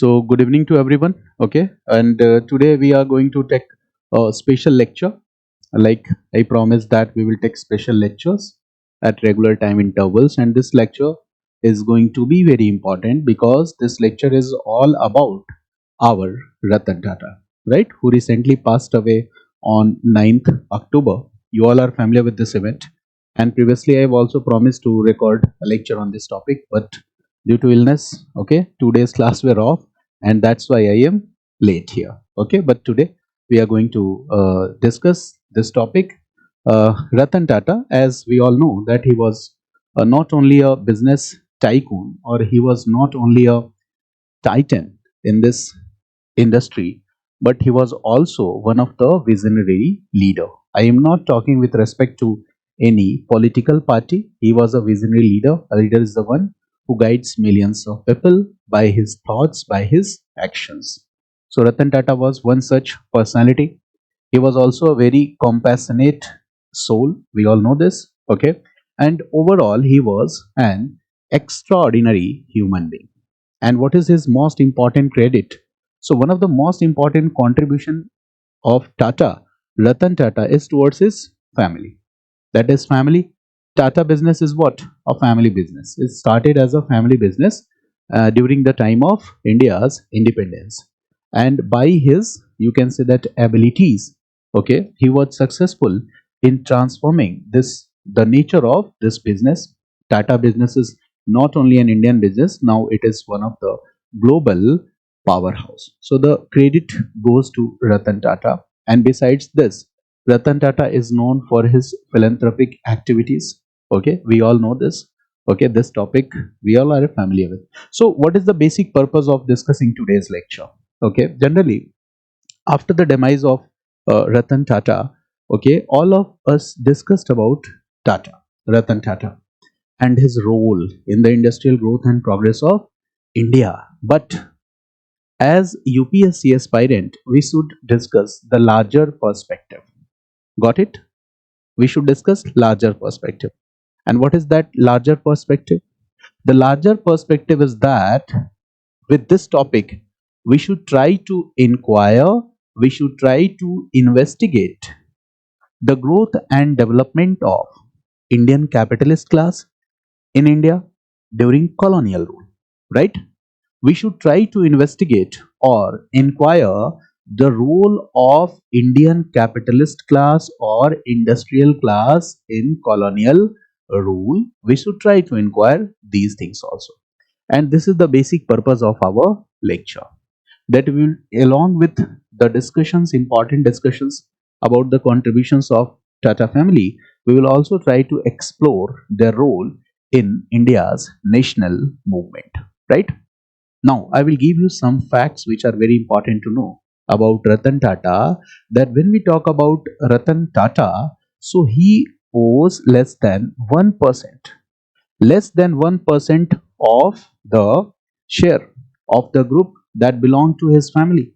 So, good evening to everyone. Okay, and today we are going to take a special lecture. Like I promised that we will take special lectures at regular time intervals, and this lecture is going to be very important because this lecture is all about our Ratan Tata, right? Who recently passed away on 9th October. You all are familiar with this event, and previously I have also promised to record a lecture on this topic, but due to illness, okay, 2 days class were off, and that's why I am late here. Okay, but today we are going to discuss this topic. Ratan Tata, as we all know, that he was not only a business tycoon, or he was not only a titan in this industry, but he was also one of the visionary leader. I am not talking with respect to any political party. He was a visionary leader. A leader is the one who guides millions of people by his thoughts, by his actions. So Ratan Tata was one such personality. He was also a very compassionate soul. We all know this. Okay. And overall, he was an extraordinary human being. And what is his most important credit? So one of the most important contribution of Tata, Ratan Tata, is towards his family. That is family. Tata business is what? A family business. It started as a family business during the time of India's independence. And by his, you can say that abilities, okay, he was successful in transforming this, the nature of this business. Tata business is not only an Indian business, now it is one of the global powerhouse. So the credit goes to Ratan Tata. And besides this, Ratan Tata is known for his philanthropic activities. Okay, we all know this. Okay, this topic we all are familiar with. So, what is the basic purpose of discussing today's lecture? Okay, generally, after the demise of Ratan Tata, okay, all of us discussed about Tata, Ratan Tata, and his role in the industrial growth and progress of India. But as UPSC aspirant, we should discuss the larger perspective. Got it? We should discuss larger perspective. And what is that larger perspective? The larger perspective is that with this topic, we should try to inquire, we should try to investigate the growth and development of Indian capitalist class in India during colonial rule, right? We should try to investigate or inquire the role of Indian capitalist class or industrial class in colonial rule. We should try to inquire these things also. And this is the basic purpose of our lecture. That we will, along with the discussions, important discussions about the contributions of Tata family, we will also try to explore their role in India's national movement, right? Now, I will give you some facts which are very important to know about Ratan Tata. That when we talk about Ratan Tata, so he owes less than 1% of the share of the group that belong to his family.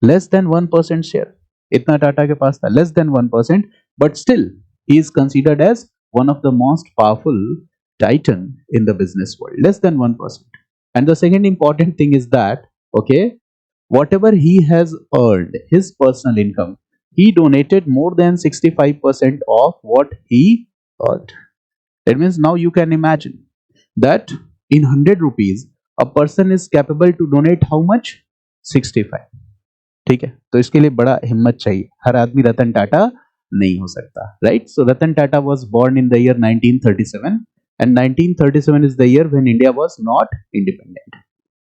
Less than 1% share. Itna Tata ke paas tha, less than 1%, but still he is considered as one of the most powerful titan in the business world. Less than 1%. And the second important thing is that, okay, whatever he has earned, his personal income, he donated more than 65% of what he earned. That means now you can imagine that in 100 rupees, a person is capable to donate how much? 65. ठीक है, तो इसके लिए बड़ा हिम्मत चाहिए. हर आदमी रतन टाटा नहीं हो सकता, right? So Ratan Tata was born in the year 1937, and 1937 is the year when India was not independent.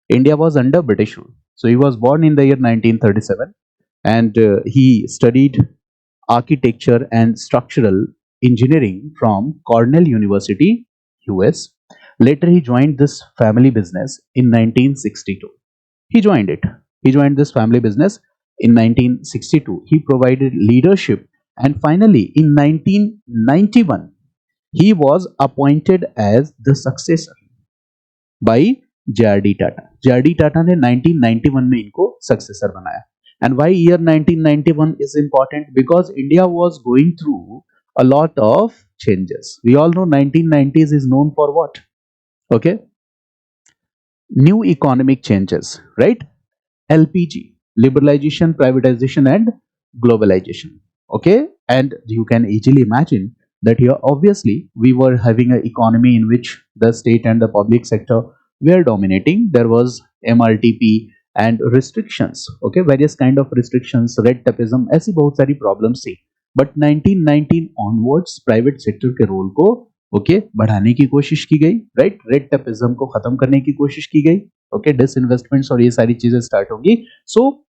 India was under British rule. So he was born in the year 1937, and he studied architecture and structural engineering from Cornell University, US. Later, he joined this family business in 1962. He joined it. He joined this family business in 1962. He provided leadership, and finally, in 1991, he was appointed as the successor by JRD Tata. JRD Tata ने 1991 में इनको successor बनाया. And why year 1991 is important? Because India was going through a lot of changes. We all know 1990s is known for what? Okay, new economic changes, right? LPG, liberalization, privatization, and globalization. Okay, and you can easily imagine that here obviously we were having an economy in which the state and the public sector were dominating. There was MRTP and restrictions. Okay, various kind of restrictions, red tapeism, ऐसी बहुत सारी problems थी. But 1919 onwards private sector के role को बढ़ाने की कोशिश की गई, राइट, रेड टेपिज्म को खत्म करने की कोशिश की गई, डिसइन्वेस्टमेंट्स और ये सारी चीजें स्टार्ट होंगी. So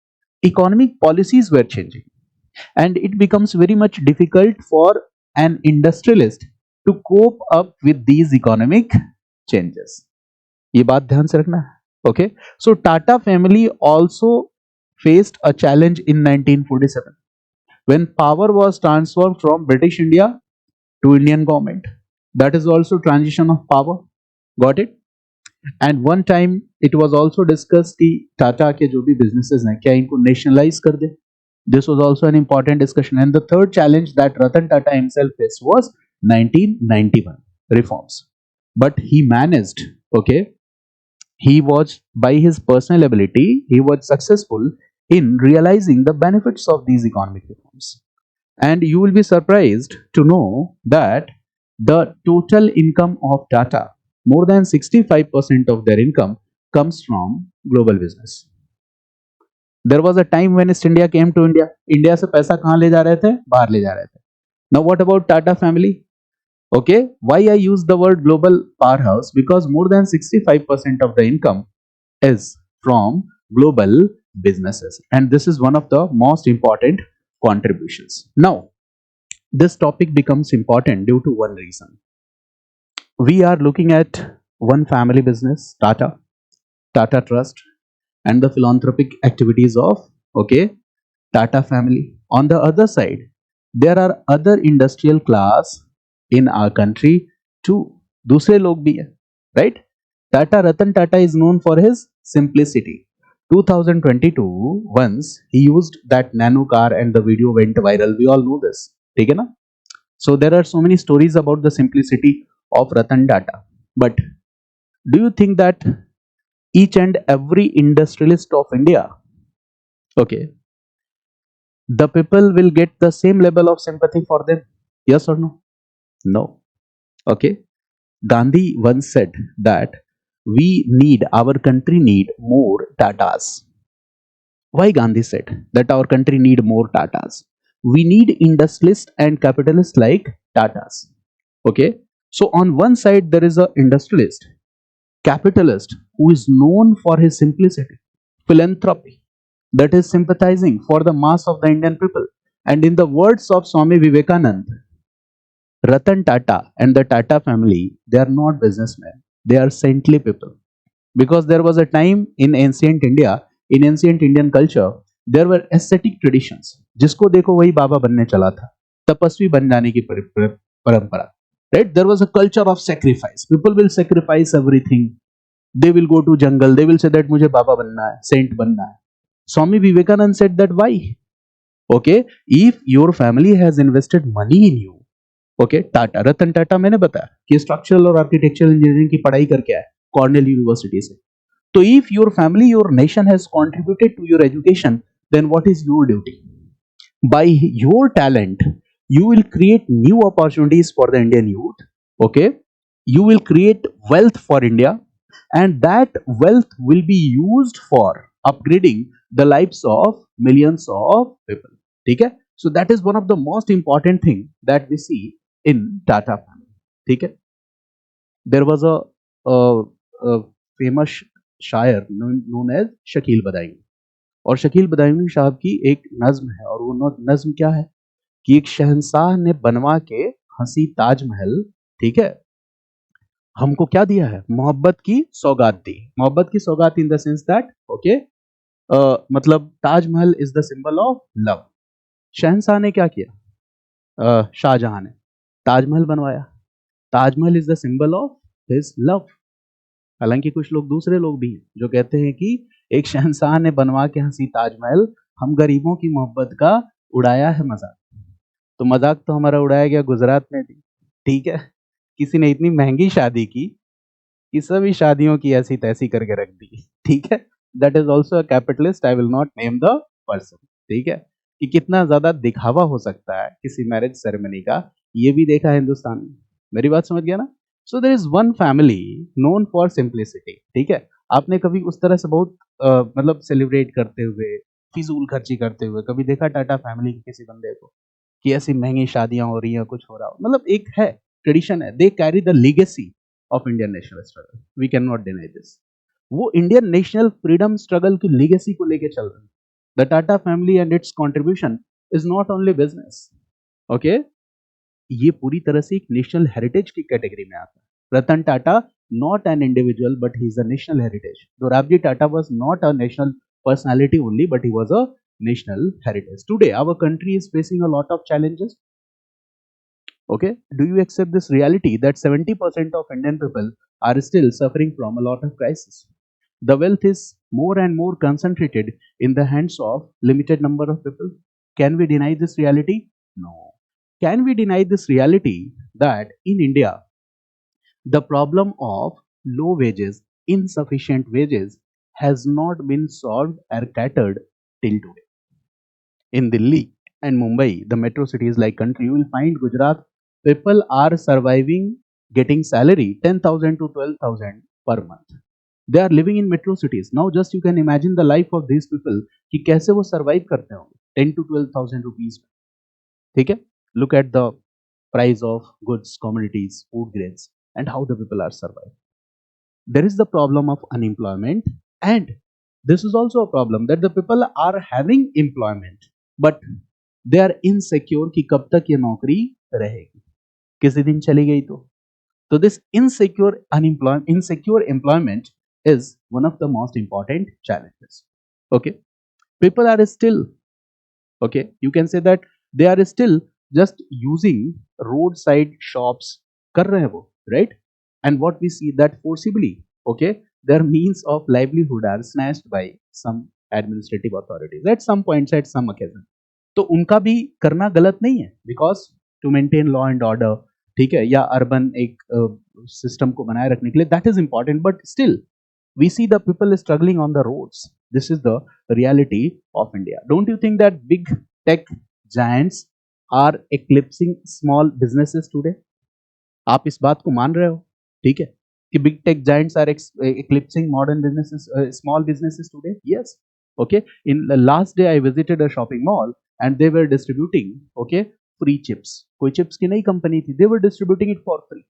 economic policies were changing and it becomes very much difficult for an industrialist to cope up with these economic changes. ये बात ध्यान से रखना है. Okay, so Tata family also faced a challenge in 1947 when power was transferred from British India to Indian government. That is also transition of power. Got it? And one time it was also discussed कि टाटा के जो भी businesses हैं क्या इनको nationalize कर दे. This was also an important discussion. And the third challenge that Ratan Tata himself faced was 1991 reforms. But he managed, okay, he was, by his personal ability, he was successful in realizing the benefits of these economic reforms. And you will be surprised to know that the total income of Tata, more than 65% of their income comes from global business. There was a time when East India came to India. India से पैसा कहाँ ले जा रहे थे? बाहर ले जा रहे थे. Now what about Tata family? Okay, why I use the word global powerhouse? Because more than 65% of the income is from global businesses, and this is one of the most important contributions. Now, this topic becomes important due to one reason. We are looking at one family business, Tata Trust, and the philanthropic activities of Tata family. On the other side, there are other industrial class in our country too. दूसरे लोग भी हैं, right? Ratan Tata is known for his simplicity. 2022, once he used that nano car and the video went viral. We all know this. ठीक है ना? So there are so many stories about the simplicity of Ratan Tata. But do you think that each and every industrialist of India, the people will get the same level of sympathy for them? Yes or no? No. Okay. Gandhi once said that our country need more Tatas. Why Gandhi said that our country need more Tatas? We need industrialists and capitalists like Tatas. Okay. So on one side there is a industrialist, capitalist who is known for his simplicity, philanthropy, that is sympathizing for the mass of the Indian people. And in the words of Swami Vivekananda, Ratan Tata and the Tata family, they are not businessmen, they are saintly people. Because there was a time in ancient India, in ancient Indian culture, there were ascetic traditions. जिसको देखो वही बाबा बनने चला था, तपस्वी बन जाने की परंपरा. Right? There was a culture of sacrifice. People will sacrifice everything. They will go to jungle. They will say that मुझे बाबा बनना है, saint बनना है. Swami Vivekananda said that why? Okay, if your family has invested money in you, okay, Tata, Ratan Tata मैंने बताया कि structural और architectural engineering की पढ़ाई करके आया कॉर्नेल यूनिवर्सिटी से. तो if your family, your nation has contributed to your education, then what is your duty? By your talent, you will create new opportunities for the Indian youth. Okay, you will create wealth for India, and that wealth will be used for upgrading the lives of millions of people. ठीक है? So that is one of the most important thing that we see in Tata family. ठीक है? There was a famous शायर known as Shakeel Badaun, और शकील बदायूं साहब की एक नज्म है, और वो नज्म क्या है कि एक शहंशाह ने बनवा के हंसी ताजमहल, ठीक है, हमको क्या दिया है? मोहब्बत की सौगात दी. मोहब्बत की सौगात इन द सेंस दैट मतलब Taj Mahal is the symbol of love. शहंशाह ने क्या किया? शाहजहां ने ताजमहल बनवाया. Taj Mahal is the symbol of his love. हालांकि कुछ लोग, दूसरे लोग भी हैं जो कहते हैं कि एक शहंशाह ने बनवा के हंसी ताजमहल, हम गरीबों की मोहब्बत का उड़ाया है मजाक. तो मजाक तो हमारा उड़ाया गया गुजरात में भी. ठीक है, किसी ने इतनी महंगी शादी की कि सभी शादियों की ऐसी तैसी करके रख दी. ठीक है, that is also a capitalist, I will not name the person. ठीक है, कि कितना ज्यादा दिखावा हो सकता है किसी मैरिज सेरेमनी का, ये भी देखा है हिंदुस्तान में। मेरी बात समझ गया ना? So there is one family known for simplicity. ठीक है, आपने कभी उस तरह से बहुत मतलब सेलिब्रेट करते हुए, फिजूल खर्ची करते हुए कभी देखा टाटा फैमिली के किसी बंदे को, कि ऐसी महंगी शादियां हो रही हैं, कुछ हो रहा हो? मतलब एक है, ट्रेडिशन है, they carry the legacy of Indian national struggle, we can not deny this. वो इंडियन नेशनल फ्रीडम स्ट्रगल की लीगेसी को लेके चल रहे हैं। The Tata family and its contribution is not only business, okay, ये पूरी तरह से एक नेशनल हेरिटेज की कैटेगरी में आता है। Ratan Tata not an individual but he is a national heritage. Dorabji Tata was not a national personality only, but he was a national heritage. Today our country is facing a lot of challenges. Okay, do you accept this reality that 70% of Indian people are still suffering from a lot of crisis? The wealth is more and more concentrated in the hands of limited number of people. Can we deny this reality? No. Can we deny this reality that in India the problem of low wages, insufficient wages, has not been solved or catered till today? In Delhi and Mumbai, the metro cities like country, you will find Gujarat, people are surviving getting salary 10,000 to 12,000 per month. They are living in metro cities. Now just you can imagine the life of these people कि कैसे वो survive करते होंगे 10 to 12,000 rupees में। ठीक है, look at the price of goods, commodities, food grains, and how the people are surviving. There is the problem of unemployment, and this is also a problem that the people are having employment but they are insecure कि कब तक ये नौकरी रहेगी, किसी दिन चली गई तो this insecure employment is one of the most important challenges. Okay, people are still, okay, you can say that they are still just using roadside shops कर रहे हैं वो, right? And what we see that forcibly, okay, their means of livelihood are snatched by some administrative authorities at some points, at some occasion. तो उनका भी करना गलत नहीं है, because to maintain law and order, ठीक है, या अर्बन एक सिस्टम को बनाए रखने के लिए, that is important, but still we see the people struggling on the roads. This is the reality of India. Don't you think that big tech giants are eclipsing small businesses today? आप इस बात को मान रहे हो? ठीक है, कि big tech giants are eclipsing modern businesses, small businesses today? Yes. Okay, in the last day I visited a shopping mall and they were distributing, okay, free chips. कोई chips की नई कंपनी थी, they were distributing it for free.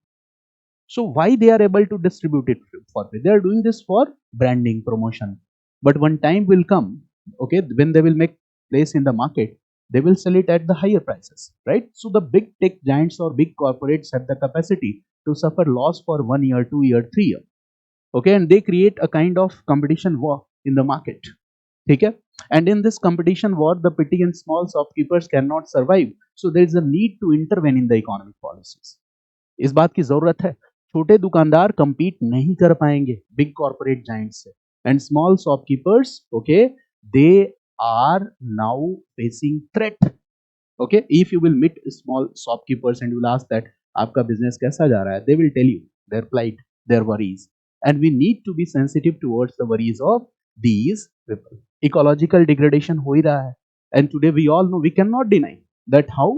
So why they are able to distribute it for free? They are doing this for branding, promotion. But one time will come, okay, when they will make place in the market, they will sell it at the higher prices, right? So the big tech giants or big corporates have the capacity to suffer loss for 1 year, 2 year, 3 year, okay, and they create a kind of competition war in the market. Okay, and in this competition war, the petty and small shopkeepers cannot survive. So there is a need to intervene in the economic policies. इस बात की जरूरत है, छोटे दुकानदार compete नहीं कर पाएंगे big corporate giants से, and small shopkeepers, okay, they are now facing threat. Okay, if you will meet small shopkeepers and you will ask that आपका business कैसा जा रहा है, they will tell you their plight, their worries, and we need to be sensitive towards the worries of these people. Ecological degradation हो ही रहा है, and today we all know, we cannot deny that how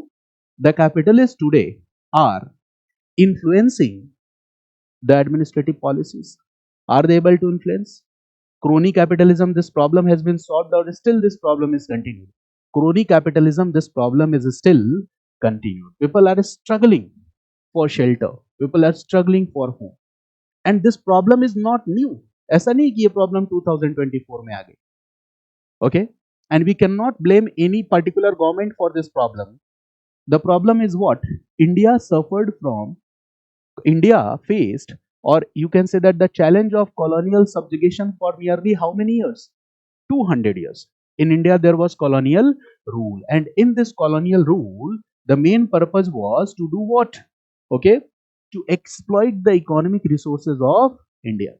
the capitalists today are influencing the administrative policies. Are they able to influence? Crony capitalism, this problem has been solved, or still this problem is continued? Crony capitalism, this problem is still continued. People are struggling for shelter, people are struggling for home, and this problem is not new. ऐसा नहीं कि ये problem 2024 में आ गई, okay, and we cannot blame any particular government for this problem. The problem is what India faced, or you can say that the challenge of colonial subjugation for nearly how many years? 200 years. In India, there was colonial rule, and in this colonial rule, the main purpose was to do what? Okay, to exploit the economic resources of India.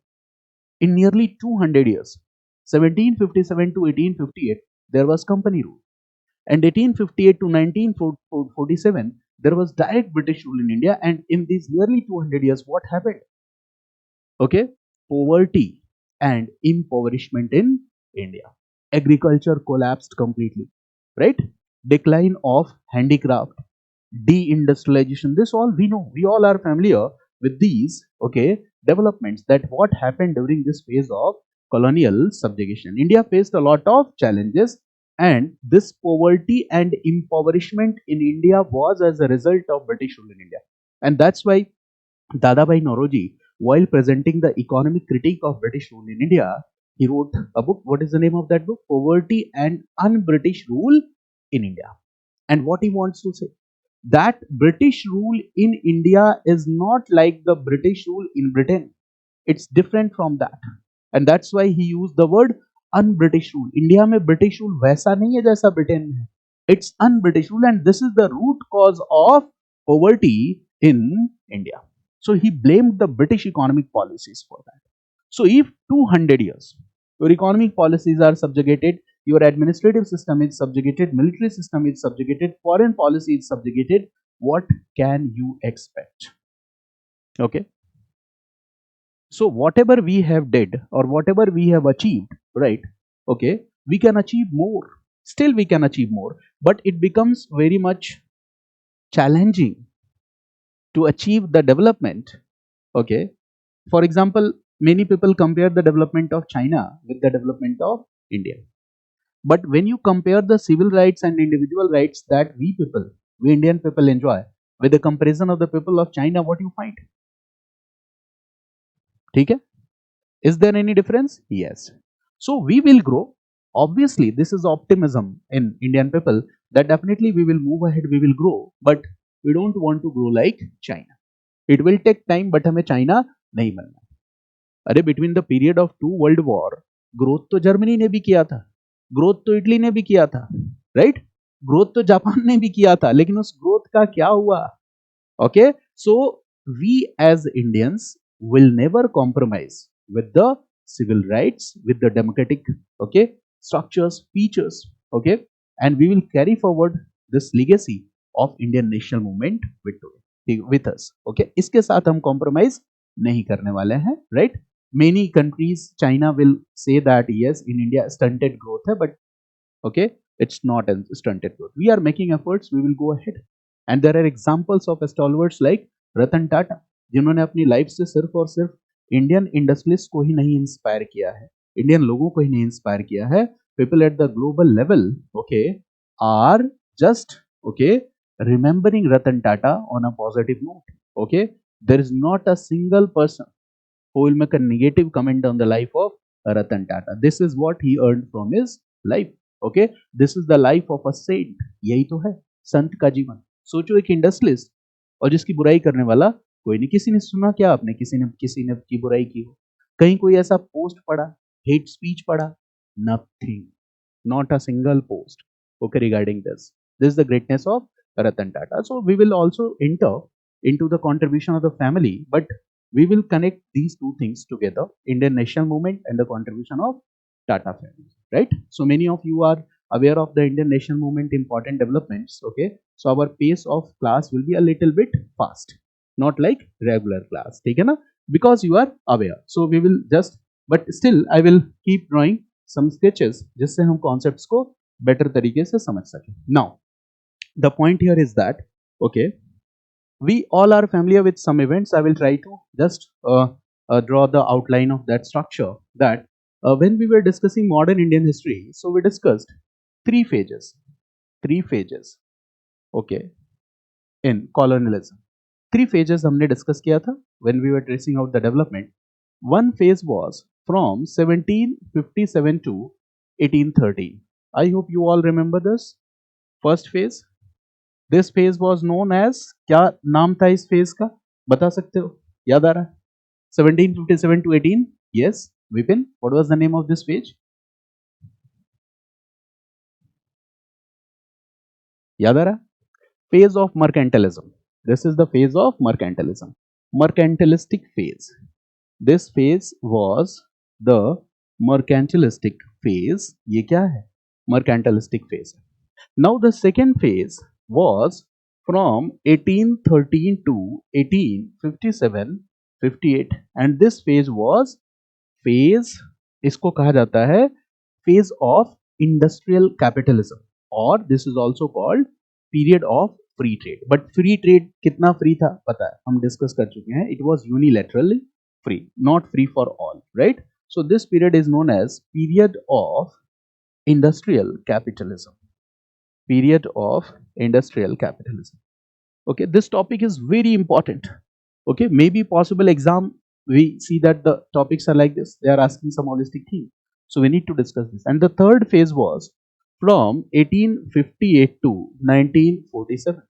In nearly 200 years, 1757 to 1858, there was company rule, and 1858 to 1947, there was direct British rule in India. And in these nearly 200 years, what happened? Okay, poverty, and impoverishment in India. Agriculture collapsed completely, right? Decline of handicraft, deindustrialization. This all we know. We all are familiar with these, okay, developments. That what happened during this phase of colonial subjugation. India faced a lot of challenges, and this poverty and impoverishment in India was as a result of British rule in India. And that's why Dadabhai Nauroji, while presenting the economic critique of British rule in India, he wrote a book. What is the name of that book? Poverty and Un-British Rule in India. And what he wants to say, that British rule in India is not like the British rule in Britain. It's different from that. And that's why he used the word un-British rule. India में British rule वैसा नहीं है जैसा Britain में है. It's un-British rule, and this is the root cause of poverty in India. So he blamed the British economic policies for that. So if 200 years your economic policies are subjugated, your administrative system is subjugated, military system is subjugated, foreign policy is subjugated, what can you expect? Okay. So whatever we have did or whatever we have achieved, right? Okay, we can achieve more. Still we can achieve more, but it becomes very much challenging to achieve the development. Okay. For example, many people compare the development of China with the development of India. But when you compare the civil rights and individual rights that we Indian people enjoy with the comparison of the people of China, what you find? ठीक है? Is there any difference? Yes. So we will grow. Obviously, this is optimism in Indian people that definitely we will move ahead, we will grow, but we don't want to grow like China. It will take time, but हमें China नहीं बनना. अरे between the period of 2 world war growth तो Germany ने भी किया था, growth तो इटली ने भी किया था, राइट? ग्रोथ तो जापान ने भी किया था, लेकिन उस ग्रोथ का क्या हुआ? Okay, so we as Indians will never compromise with the civil rights, with the democratic, okay, structures, features, okay, and we will carry forward this legacy of Indian national movement with us, okay. इसके साथ हम compromise नहीं करने वाले हैं, right? Many countries, China will say that yes, in India stunted growth है, but okay, it's not a stunted growth. We are making efforts, we will go ahead, and there are examples of stalwarts like Ratan Tata, जिन्होंने अपनी life से सिर्फ और सिर्फ Indian industrialist को ही नहीं inspire किया है, इंडियन लोगों को ही नहीं इंस्पायर किया है. People at the global level, okay, are just okay remembering Ratan Tata on a positive note. Okay, there is not a single person who will make a negative comment on the life of Ratan Tata. This is what he earned from his life. Okay, this is the life of a saint. यही तो है संत का जीवन. सोचो एक industrialist और जिसकी बुराई करने वाला कोई नहीं. किसी ने सुना क्या आपने किसी ने की बुराई की हो? कहीं कोई ऐसा पोस्ट पढ़ा, हेट स्पीच पढ़ा? Nothing, not a single post, okay, regarding this. This is the greatness of Ratan Tata. So we will also enter into the contribution of the family, but we will connect these two things together, Indian national movement and the contribution of Tata family, right? So many of you are aware of the Indian national movement important developments, okay. So our pace of class will be a little bit fast, not like regular class, ठीक है ना? Because you are aware. So we will just, but still I will keep drawing some sketches जिससे हम concepts को better तरीके से समझ सकें. Now, the point here is that, okay, we all are familiar with some events. I will try to just draw the outline of that structure. That when we were discussing modern Indian history, so we discussed three phases, okay, in colonialism. Three phases हमने discuss किया था when we were tracing out the development. One phase was from 1757 to 1813. I hope you all remember this first phase. This phase was known as, क्या नाम था इस phase का? बता सकते हो? याद आ रहा है? 1757 to 18. Yes, Vipin, what was the name of this phase? याद आ रहा? Phase of mercantilism. This is the phase of mercantilism. Mercantilistic phase. This phase was the mercantilistic phase. ये क्या है? Mercantilistic phase. Now the second phase was from 1813 to 1857, 58, and this phase was phase, इसको कहा जाता है phase of industrial capitalism, or this is also called period of free trade. But free trade कितना free था पता है, हम discuss कर चुके हैं. It was unilaterally free, not free for all, right? So this period is known as period of industrial capitalism. Period of industrial capitalism. Okay, this topic is very important. Okay, maybe possible exam we see that the topics are like this, they are asking some holistic thing, so we need to discuss this. And the third phase was from 1858 to 1947,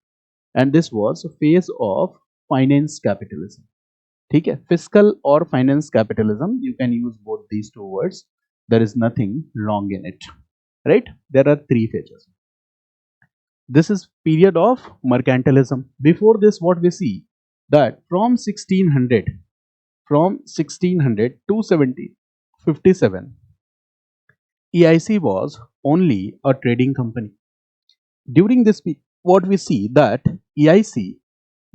and this was a phase of finance capitalism. ठीक है, fiscal or finance capitalism, you can use both these two words, there is nothing wrong in it, right? There are three phases. This is period of mercantilism. Before this, what we see, that from 1600 to 1757, EIC was only a trading company. During this what we see that EIC,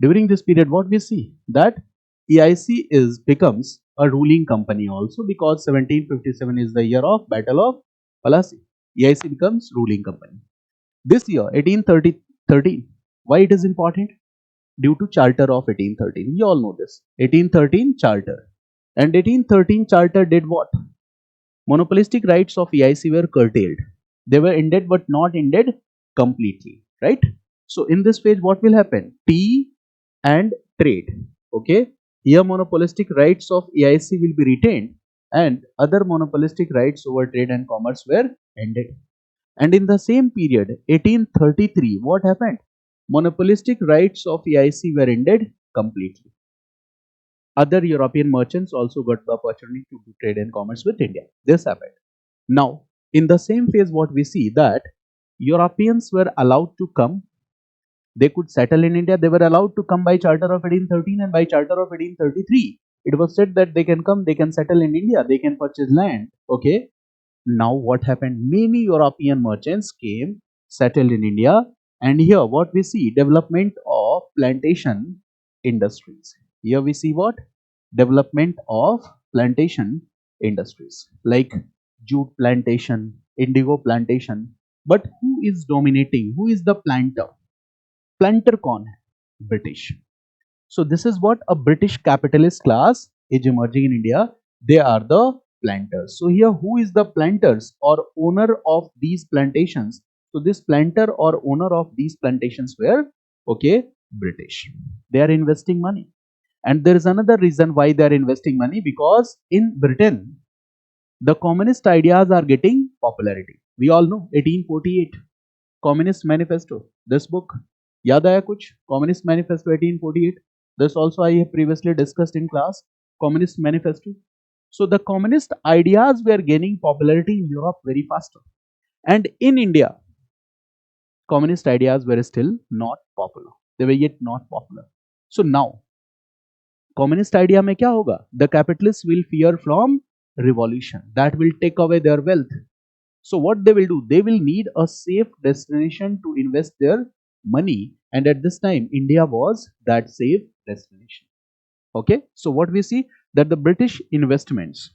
during this period what we see that EIC is becomes a ruling company also, because 1757 is the year of Battle of Plassey. EIC becomes ruling company. This year 1813, why it is important? Due to Charter of 1813. You all know this. 1813 Charter. And 1813 Charter did what? Monopolistic rights of EIC were curtailed. They were ended but not ended completely. Right? So in this page, what will happen? Tea and trade. Okay? Here monopolistic rights of EIC will be retained, and other monopolistic rights over trade and commerce were ended. And in the same period, 1833, what happened? Monopolistic rights of EIC were ended completely. Other European merchants also got the opportunity to do trade and commerce with India. This happened. Now, in the same phase, what we see that Europeans were allowed to come. They could settle in India. They were allowed to come by Charter of 1813, and by Charter of 1833, it was said that they can come, they can settle in India, they can purchase land. Okay. Now what happened? Many European merchants came, settled in India, and here what we see, development of plantation industries. Here we see what? Development of plantation industries like jute plantation, indigo plantation. But who is dominating? Who is the planter? Planter कौन है? British. So this is what a British capitalist class is emerging in India. They are the planters. So here, who is the planters or owner of these plantations? So this planter or owner of these plantations were, okay, British. They are investing money. And there is another reason why they are investing money, because in Britain, the communist ideas are getting popularity. We all know 1848 Communist Manifesto. This book, याद आया कुछ? Communist Manifesto 1848. This also I have previously discussed in class. Communist Manifesto. So the communist ideas were gaining popularity in Europe very fast. And in India, communist ideas were still not popular. They were yet not popular. So now, communist idea में क्या होगा? The capitalists will fear from revolution. That will take away their wealth. So what they will do? They will need a safe destination to invest their money. And at this time, India was that safe destination. Okay. So what we see, that the British investments,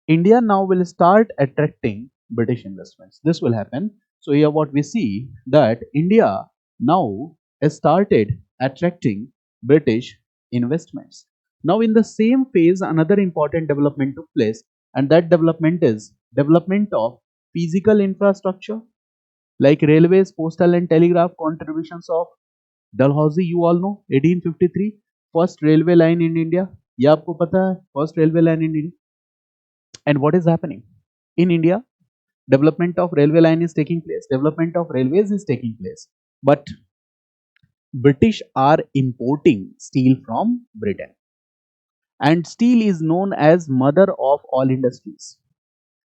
India now will start attracting British investments. This will happen. So here what we see, that India now has started attracting British investments. Now in the same phase, another important development took place, and that development is development of physical infrastructure like railways, postal and telegraph. Contributions of Dalhousie, you all know, 1853, first railway line in India. ये आपको पता है, first railway line in India. And what is happening in India? Development of railway line is taking place, development of railways is taking place, but British are importing steel from Britain, and steel is known as mother of all industries.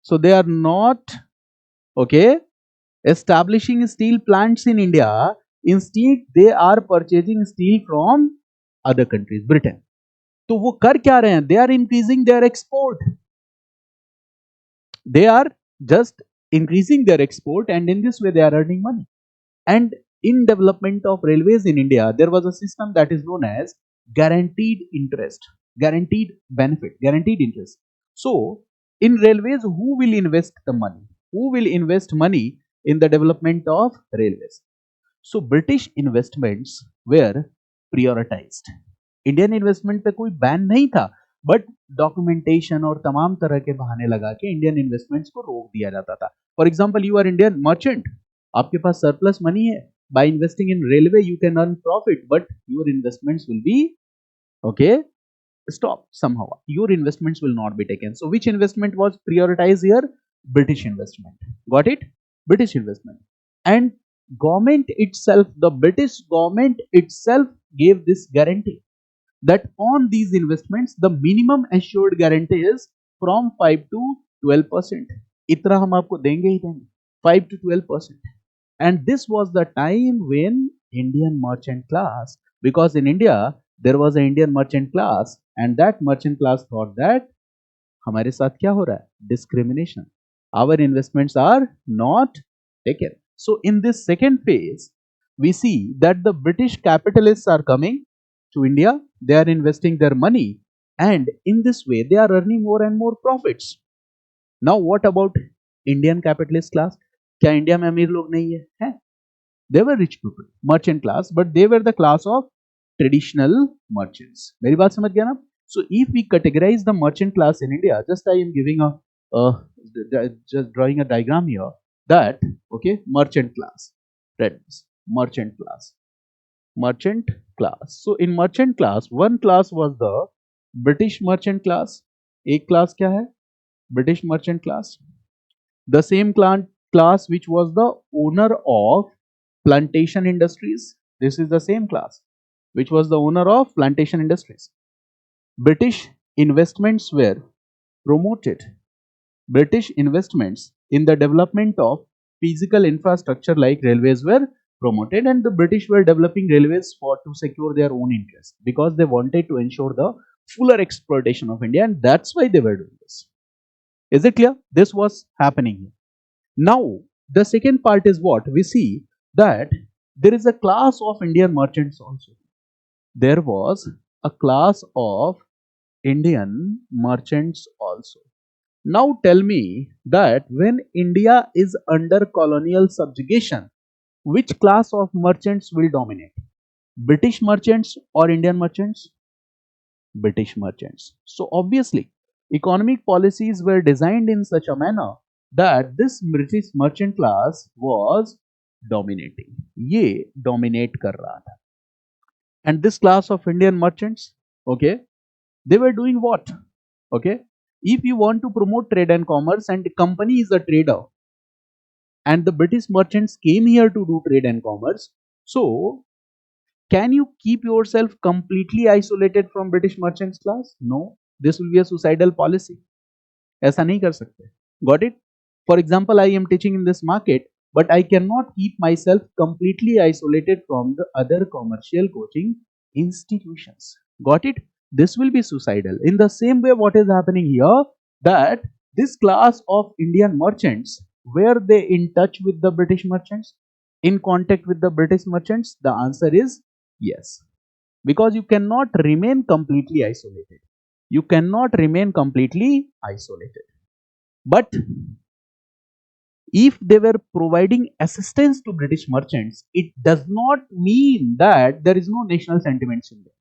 So they are not, okay, establishing steel plants in India. Instead, they are purchasing steel from other countries, Britain. तो वो कर क्या रहे हैं? They are increasing their export. They are just increasing their export, and in this way they are earning money. And in development of railways in India, there was a system that is known as guaranteed interest, guaranteed benefit, guaranteed interest. So in railways, who will invest the money? Who will invest money in the development of railways? So British investments were prioritized. Indian investment पे कोई ban नहीं था, but documentation और तमाम तरह के बहाने लगा के इंडियन इन्वेस्टमेंट्स को रोक दिया जाता था. For example, you are Indian merchant, आपके पास सरप्लस मनी है, by investing in railway you can earn profit, but your investments will be okay stop somehow. Your investments will not be taken. So which investment was prioritized here? British investment. Got it? British investment. And government itself, the British government itself gave this guarantee that on these investments the minimum assured guarantee is from 5 to 12%. इतना हम आपको देंगे ही देंगे, 5 to 12%. And this was the time when Indian merchant class, because in India there was an Indian merchant class, and that merchant class thought that हमारे साथ क्या हो रहा है? Discrimination. Our investments are not taken. So in this second phase, we see that the British capitalists are coming to India. They are investing their money, and in this way they are earning more and more profits. Now what about Indian capitalist class? क्या India में अमीर लोग नहीं है? They were rich people, merchant class, but they were the class of traditional merchants. मेरी बात समझ गया ना? So if we categorize the merchant class in India, just I am giving just drawing a diagram here, that okay, merchant class, friends, merchant class. So in merchant class, one class was the British merchant class. एक class क्या है? British merchant class. The same class which was the owner of Plantation Industries. This is the same class which was the owner of Plantation Industries. British investments were promoted. British investments in the development of physical infrastructure like railways were promoted, and the British were developing railways for to secure their own interests because they wanted to ensure the fuller exploitation of India, and that's why they were doing this. Is it clear? This was happening here. Now, the second part is what we see, that there is a class of Indian merchants also. There was a class of Indian merchants also. Now tell me that when India is under colonial subjugation, which class of merchants will dominate? British merchants or Indian merchants? British merchants. So obviously, economic policies were designed in such a manner that this British merchant class was dominating. ये dominate कर रहा था. And this class of Indian merchants, okay, they were doing what? Okay, if you want to promote trade and commerce, and the company is a trader, and the British merchants came here to do trade and commerce, so can you keep yourself completely isolated from British merchants class? No, this will be a suicidal policy. ऐसा नहीं कर सकते. Got it? For example, I am teaching in this market, but I cannot keep myself completely isolated from the other commercial coaching institutions. Got it? This will be suicidal. In the same way, what is happening here, that this class of Indian merchants, were they in touch with the British merchants? In contact with the British merchants? The answer is yes. Because you cannot remain completely isolated. You cannot remain completely isolated. But if they were providing assistance to British merchants, it does not mean that there is no national sentiments in there.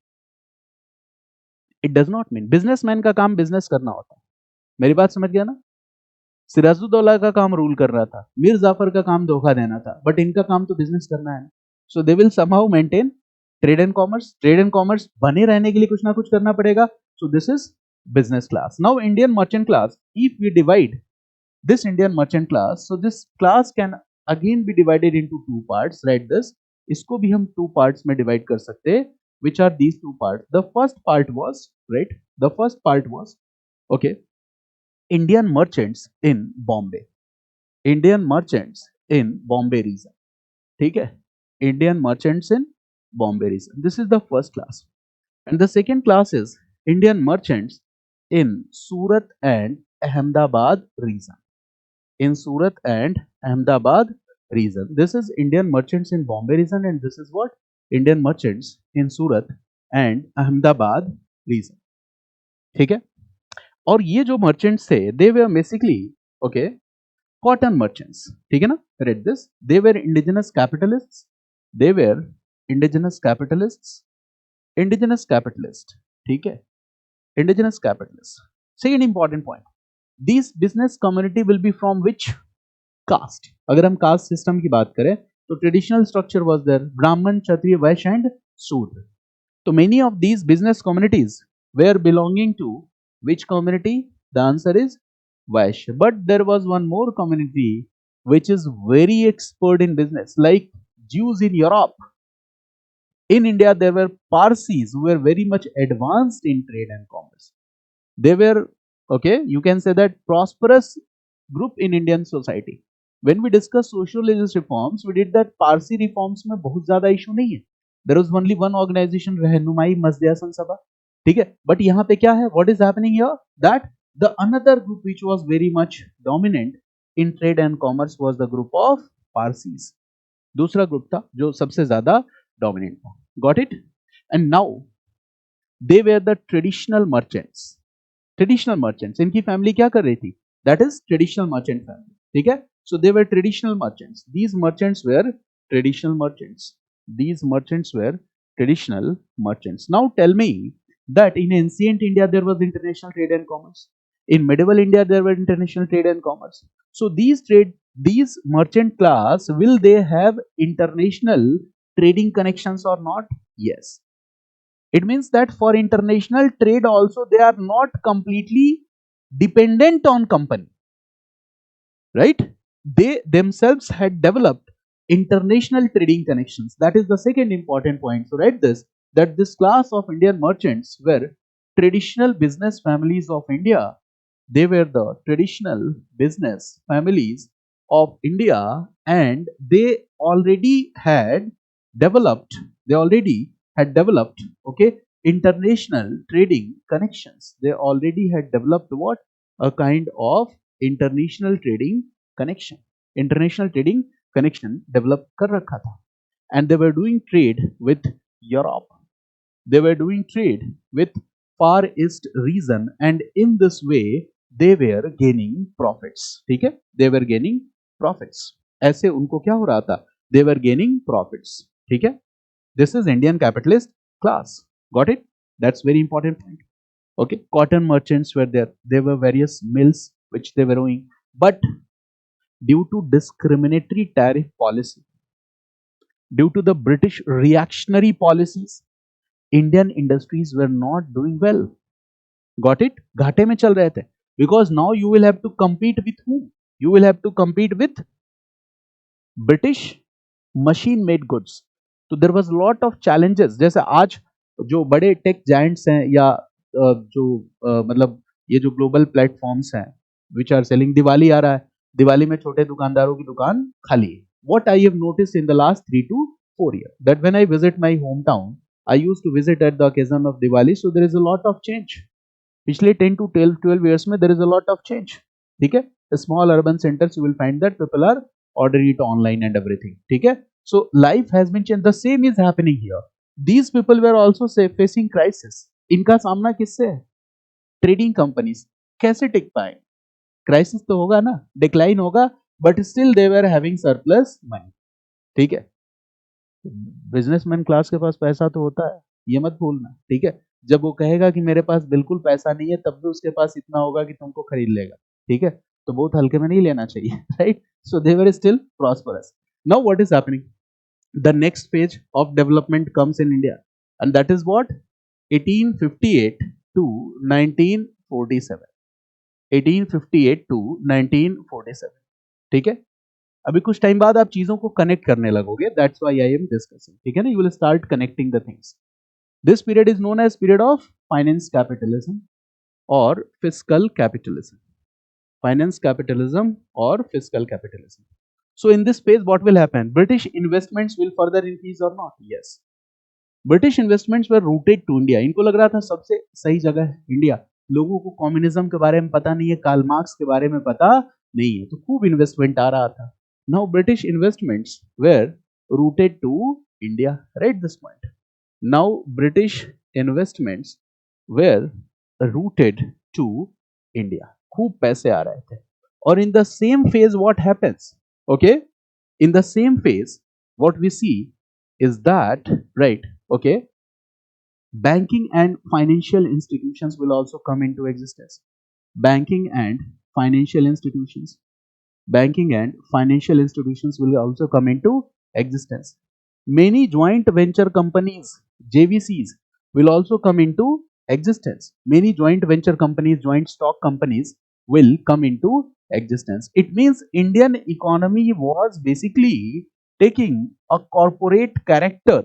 It does not mean. Businessman का काम business करना होता है. मेरी बात समझ गया ना? सिराजुद्दौला का काम रूल कर रहा था, मीर जाफर का काम धोखा देना था, बट इनका काम तो बिजनेस करना है. So they will somehow maintain trade and commerce. Trade and commerce बने रहने के लिए कुछ ना कुछ करना पड़ेगा. So this is business class. Now Indian merchant class, if we divide this Indian merchant class, so this class can again be divided into two parts. Write this. इसको भी हम two parts में divide कर सकते हैं. Which are these two parts? The first part was, right? The first part was, okay, Indian merchants in Bombay. Indian merchants in Bombay region. ठीक है? Indian merchants in Bombay region. This is the first class. And the second class is Indian merchants in Surat and Ahmedabad region. In Surat and Ahmedabad region. This is Indian merchants in Bombay region, and this is what? Indian merchants in Surat and Ahmedabad region. ठीक है? और ये जो merchants थे they were basically okay cotton merchants, ठीक है ना. Read this, they were indigenous capitalists, they were indigenous capitalists, indigenous capitalist, ठीक है, indigenous capitalist. Second important point, this business community will be from which caste. अगर हम caste system की बात करें तो ट्रेडिशनल स्ट्रक्चर वाज देयर, ब्राह्मण, क्षत्रिय, वैश्य and शूद्र. So many of these business communities were belonging to which community? The answer is Vaishya. But there was one more community which is very expert in business, like Jews in Europe. In India, there were Parsis who were very much advanced in trade and commerce. They were, okay, you can say that prosperous group in Indian society. When we discuss socialist reforms, we did that Parsi reforms में बहुत ज़्यादा issue नहीं है. There was only one organization, रहनुमाई मजलिया संसभा, ठीक है. But यहाँ पे क्या है? What is happening here? That the another group which was very much dominant in trade and commerce was the group of Parsis. दूसरा ग्रुप था जो सबसे ज्यादा डोमिनेंट था. Got it? And now they were the traditional merchants. Traditional merchants, इनकी family क्या कर रही थी? That is traditional merchant family, ठीक है. So they were traditional merchants, these merchants were traditional merchants, these merchants were traditional merchants. Now tell me that in ancient India there was international trade and commerce. In medieval India there were international trade and commerce. So these merchant class, will they have international trading connections or not? Yes. It means that for international trade also they are not completely dependent on company, right? They themselves had developed international trading connections. That is the second important point. So write this, that this class of Indian merchants were traditional business families of India. They were the traditional business families of India, and they already had developed okay, international trading connections. They already had developed what? A kind of international trading connection. International trading connection developed कर रखा था. And they were doing trade with Europe. They were doing trade with Far East region, and in this way they were gaining profits. ठीक है, they were gaining profits. ऐसे उनको क्या हो रहा था? They were gaining profits. ठीक है. This is Indian capitalist class. Got it? That's very important point. Okay, cotton merchants were there. There were various mills which they were owning, but due to discriminatory tariff policy, due to the British reactionary policies, Indian industries were not doing well. Got it? घाटे में चल रहे थे. Because now you will have to compete with whom? You will have to compete with British machine made goods. तो there was lot of challenges. जैसे आज जो बड़े टेक जायंट्स हैं या जो मतलब ये जो ग्लोबल प्लेटफॉर्म्स हैं विच आर सेलिंग, दिवाली आ रहा है, दिवाली में छोटे दुकानदारों की दुकान खाली है. What I have noticed in the last 3 to 4 years that when I visit my hometown, I used to visit at the occasion of Diwali, so there is a lot of change. पिछले 10 to 12 years में there is a lot of change. ठीक है. Small urban centers you will find that people are ordering it online and everything. ठीक है. So life has been changed. The same is happening here. These people were also facing crisis. इनका सामना किससे है? Trading companies. कैसे टिक पाए? Crisis तो होगा ना, डिक्लाइन होगा, but still they were having surplus money. ठीक है. बिजनेसमैन क्लास के पास पैसा तो होता है, ये मत भूलना. ठीक है. जब वो कहेगा कि मेरे पास बिल्कुल पैसा नहीं है, तब भी उसके पास इतना होगा कि तुमको खरीद लेगा. ठीक है. तो बहुत हल्के में नहीं लेना चाहिए. Right. So they were still prosperous. Now what is happening? The next phase of development comes in India, and that is what? 1858 to 1947. 1858 to 1947. ठीक है. अभी कुछ टाइम बाद आप चीजों को कनेक्ट करने लगोगे. That's why I am discussing. ठीक है ना. You will start connecting the things. This period is known as period of finance capitalism और फिस्कल कैपिटलिज्म. फाइनेंस कैपिटलिज्म और fiscal capitalism. So in this phase, what will happen? British investments will further increase or not? Yes. British investments were rooted to India. इनको लग रहा था सबसे सही जगह है इंडिया. लोगों को कम्युनिज्म के बारे में पता नहीं है, कार्ल मार्क्स के बारे में पता नहीं है, तो खूब इन्वेस्टमेंट आ रहा था. Now British investments were rooted to India. Write this point. Now British investments were rooted to India, खूब पैसे आ रहे थे. और इन the same phase what happens, okay, in the same phase what we see is that, right, okay, banking and financial institutions will also come into existence. Banking and financial institutions, banking and financial institutions will also come into existence. Many joint venture companies, JVCs, will also come into existence. Many joint venture companies, joint stock companies will come into existence. It means Indian economy was basically taking a corporate character.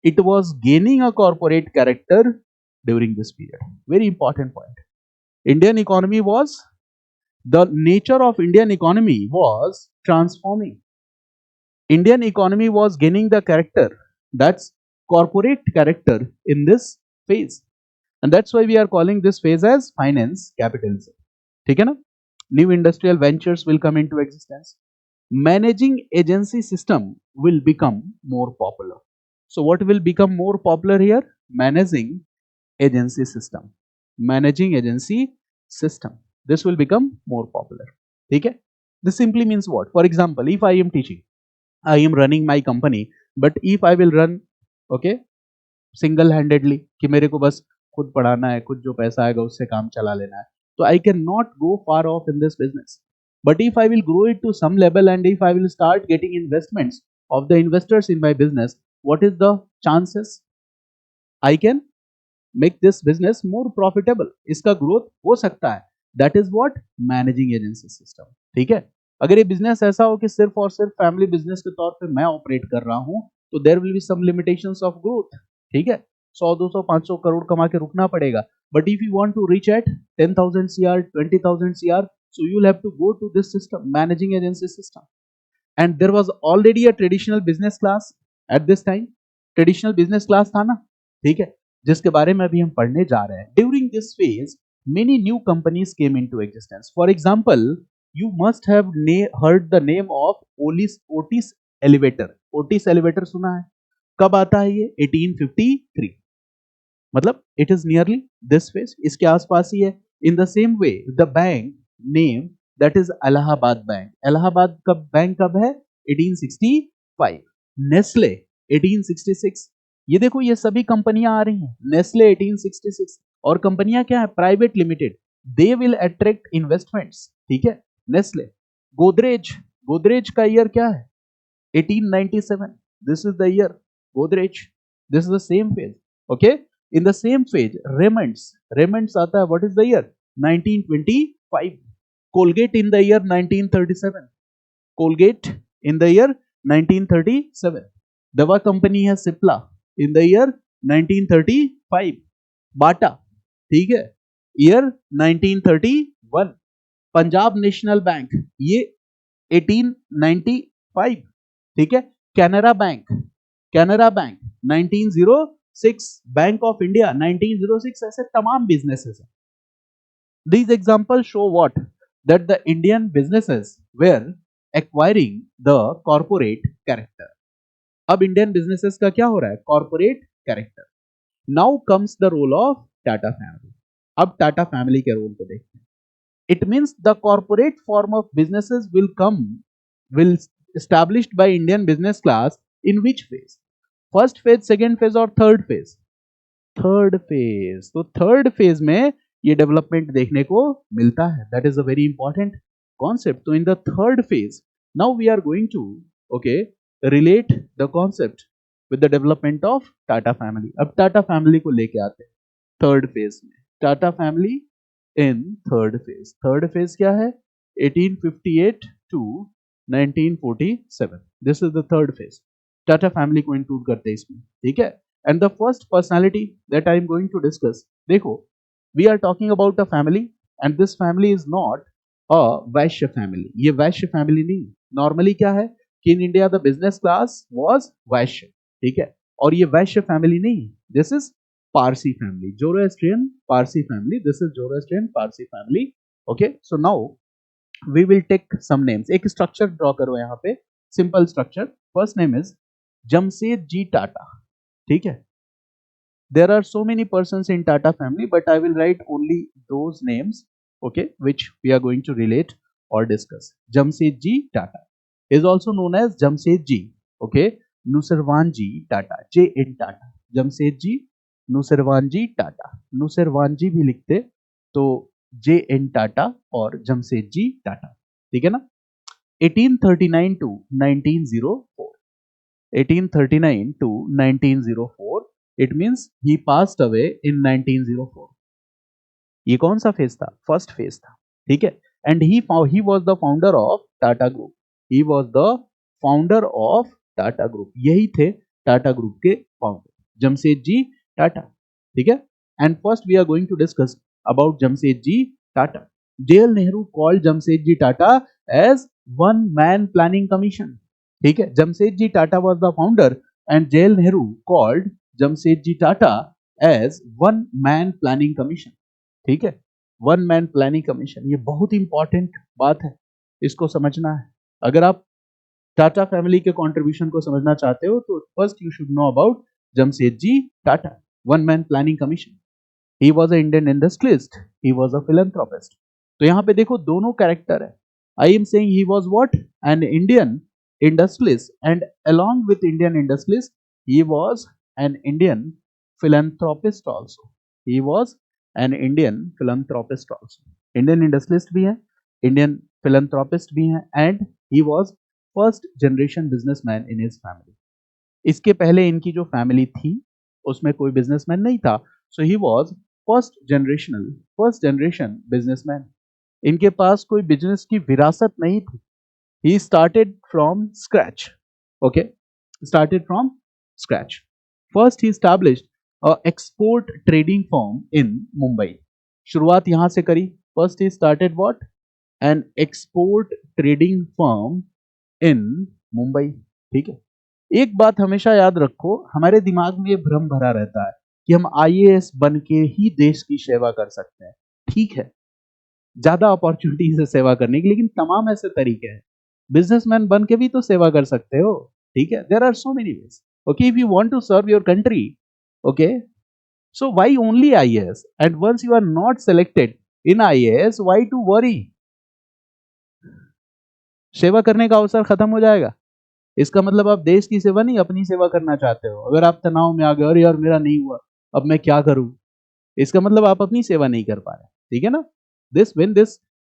It was gaining a corporate character during this period. Very important point. Indian economy was, the nature of Indian economy was transforming. Indian economy was gaining the character, that's corporate character, in this phase. And that's why we are calling this phase as finance capitalism. ठीक है ना? New industrial ventures will come into existence. Managing agency system will become more popular. So what will become more popular here? Managing agency system. Managing agency system. This will become more popular. Okay? This simply means what? For example, if I am teaching, I am running my company, but if I will run, okay, single handedly, कि मेरे को बस खुद पढ़ाना है, खुद जो पैसा आएगा उससे काम चला लेना है, तो I can not go far of in this business. But if I will grow it to some level and if I will start getting investments of the investors in my business, what is the chances? I can make this business more profitable. इसका growth हो सकता है. That is what managing agency system. ठीक है. अगर ये business ऐसा हो कि सिर्फ और सिर्फ फैमिली बिजनेस के तौर पे मैं ऑपरेट कर रहा हूं, तो there will be some limitations of growth. ठीक है. 100 200 500 करोड़ कमा के रुकना पड़ेगा. But if you want to reach at 10,000 CR 20,000 CR, so you'll have to go to this system, managing agency system. And there was already a traditional business class at this time. Traditional business class था ना, ठीक है, जिसके बारे में अभी हम पढ़ने जा रहे हैं. During this phase many new companies came into existence. For example, you must have heard the name of Otis elevator. Otis elevator सुना है? कब आता है ये? 1853. मतलब it is nearly this phase, इसके आसपास ही है. In the same way, the bank name, that is Allahabad Bank. Allahabad कब बैंक कब है? 1865. Nestle 1866. ये देखो, ये सभी कंपनियां आ रही हैं. नेस्ले 1866. और कंपनियां क्या है? Private limited. They will attract investments. ठीक है. नेस्ले. गोदरेज, गोदरेज का ईयर क्या है? 1897. This is the year. Godrej. This is the same phase. Okay. In the same phase Raymond's, Raymond's आता है. What is the year? 1925. Colgate in the year 1937. Colgate in the year 1937. दवा company है सिप्ला, इन the year 1935. बाटा, ठीक है, year 1931. Punjab national bank, ये 1895. ठीक है. Canara bank, Canara bank 1906. Bank of India 1906. ऐसे तमाम बिजनेसेस हैं. These examples show what? That the Indian businesses were acquiring the corporate character. अब इंडियन बिजनेसेस का क्या हो रहा है? Corporate character. Now comes the role of Tata family. अब टाटा फैमिली के रोल को देखते हैं. It means the corporate form of businesses will established by Indian business class in which phase? First phase, second phase और थर्ड फेज? Third phase. तो third phase में ये development देखने को मिलता है. That is a very important concept. तो in the third phase now we are going to, okay, relate the concept with the development of Tata family. अब Tata family को लेके आते हैं थर्ड फेज में. Tata family in third phase. Third phase क्या है? 1858 to 1947. This is the third phase. Tata family को include करते हैं इसमें. ठीक है. And the first personality that I am going to discuss, देखो, we are talking about a family and this family is not a Vaishya family. ये Vaishya family नहीं. Normally क्या है कि in India the business class was Vaishya. ठीक है. और ये वैश्य फैमिली नहीं. This is Parsi family, Zoroastrian Parsi family. This is Zoroastrian Parsi family. Okay. So now we will take some names. एक स्ट्रक्चर ड्रॉ करो यहाँ पे, simple structure. First name is Jamshedji Tata. ठीक है. There are so many persons in Tata family, but I will write only those names okay, which we are going to relate or discuss. Jamsetji Tata is also known as Jamsetji, okay, Nusirwanji Tata, J.N. Tata, Jamsetji Nusirwanji Tata, Nusirwanji भी लिखते तो J.N. Tata और जमशेदजी टाटा, ठीक है ना. 1839 to 1904, 1839 to 1904, it means he passed away in 1904. ये कौन सा फेज था? फर्स्ट फेज था, ठीक है. And he was the founder of Tata group, he was the founder of Tata group, यही थे टाटा ग्रुप के फाउंडर, जमशेदजी टाटा, ठीक है. And first we are going to discuss about Jamshedji Tata. JL Nehru called Jamshedji Tata as one man planning commission, ठीक है. Jamshedji Tata was the founder and JL Nehru called Jamshedji Tata as one man planning commission, ठीक है. वन मैन प्लानिंग कमीशन, ये बहुत इंपॉर्टेंट बात है, इसको समझना है. अगर आप टाटा फैमिली के कंट्रीब्यूशन को समझना चाहते हो तो first you should know about Jamshedji Tata, one man planning commission. He was a Indian industrialist, he was a philanthropist. तो यहां पे देखो दोनों कैरेक्टर है. I am saying he was what, an Indian industrialist, and along with Indian industrialist he was an Indian philanthropist also. He was an Indian philanthropist also. Indian industrialist भी है, Indian philanthropist भी है, and he was first generation businessman in his family. इसके पहले इनकी जो family थी उसमें कोई बिजनेसमैन नहीं था, so he was first generation businessman. इनके पास कोई बिजनेस की विरासत नहीं थी. He started from scratch. Okay, started from scratch. First, he established a export trading firm in Mumbai. शुरुआत यहां से करी. First, he started what? An export trading firm in Mumbai. ठीक है. एक बात हमेशा याद रखो, हमारे दिमाग में ये भ्रम भरा रहता है कि हम आईएएस बन के ही देश की सेवा कर सकते हैं. ठीक है, ज्यादा अपॉर्चुनिटीज है सेवा करने की, लेकिन तमाम ऐसे तरीके हैं. बिजनेसमैन बन के भी तो सेवा कर सकते हो, ठीक है. There are so many ways. Okay, if you want to serve your country, okay, so why only IAS? And once you are not selected in IAS, why to worry? सेवा करने का अवसर खत्म हो जाएगा. इसका मतलब आप देश की सेवा नहीं, अपनी सेवा करना चाहते हो. अगर आप तनाव में आ गए, अरे यार मेरा नहीं हुआ, अब मैं क्या करूं, इसका मतलब आप अपनी सेवा नहीं कर पा रहे, ठीक है ना. This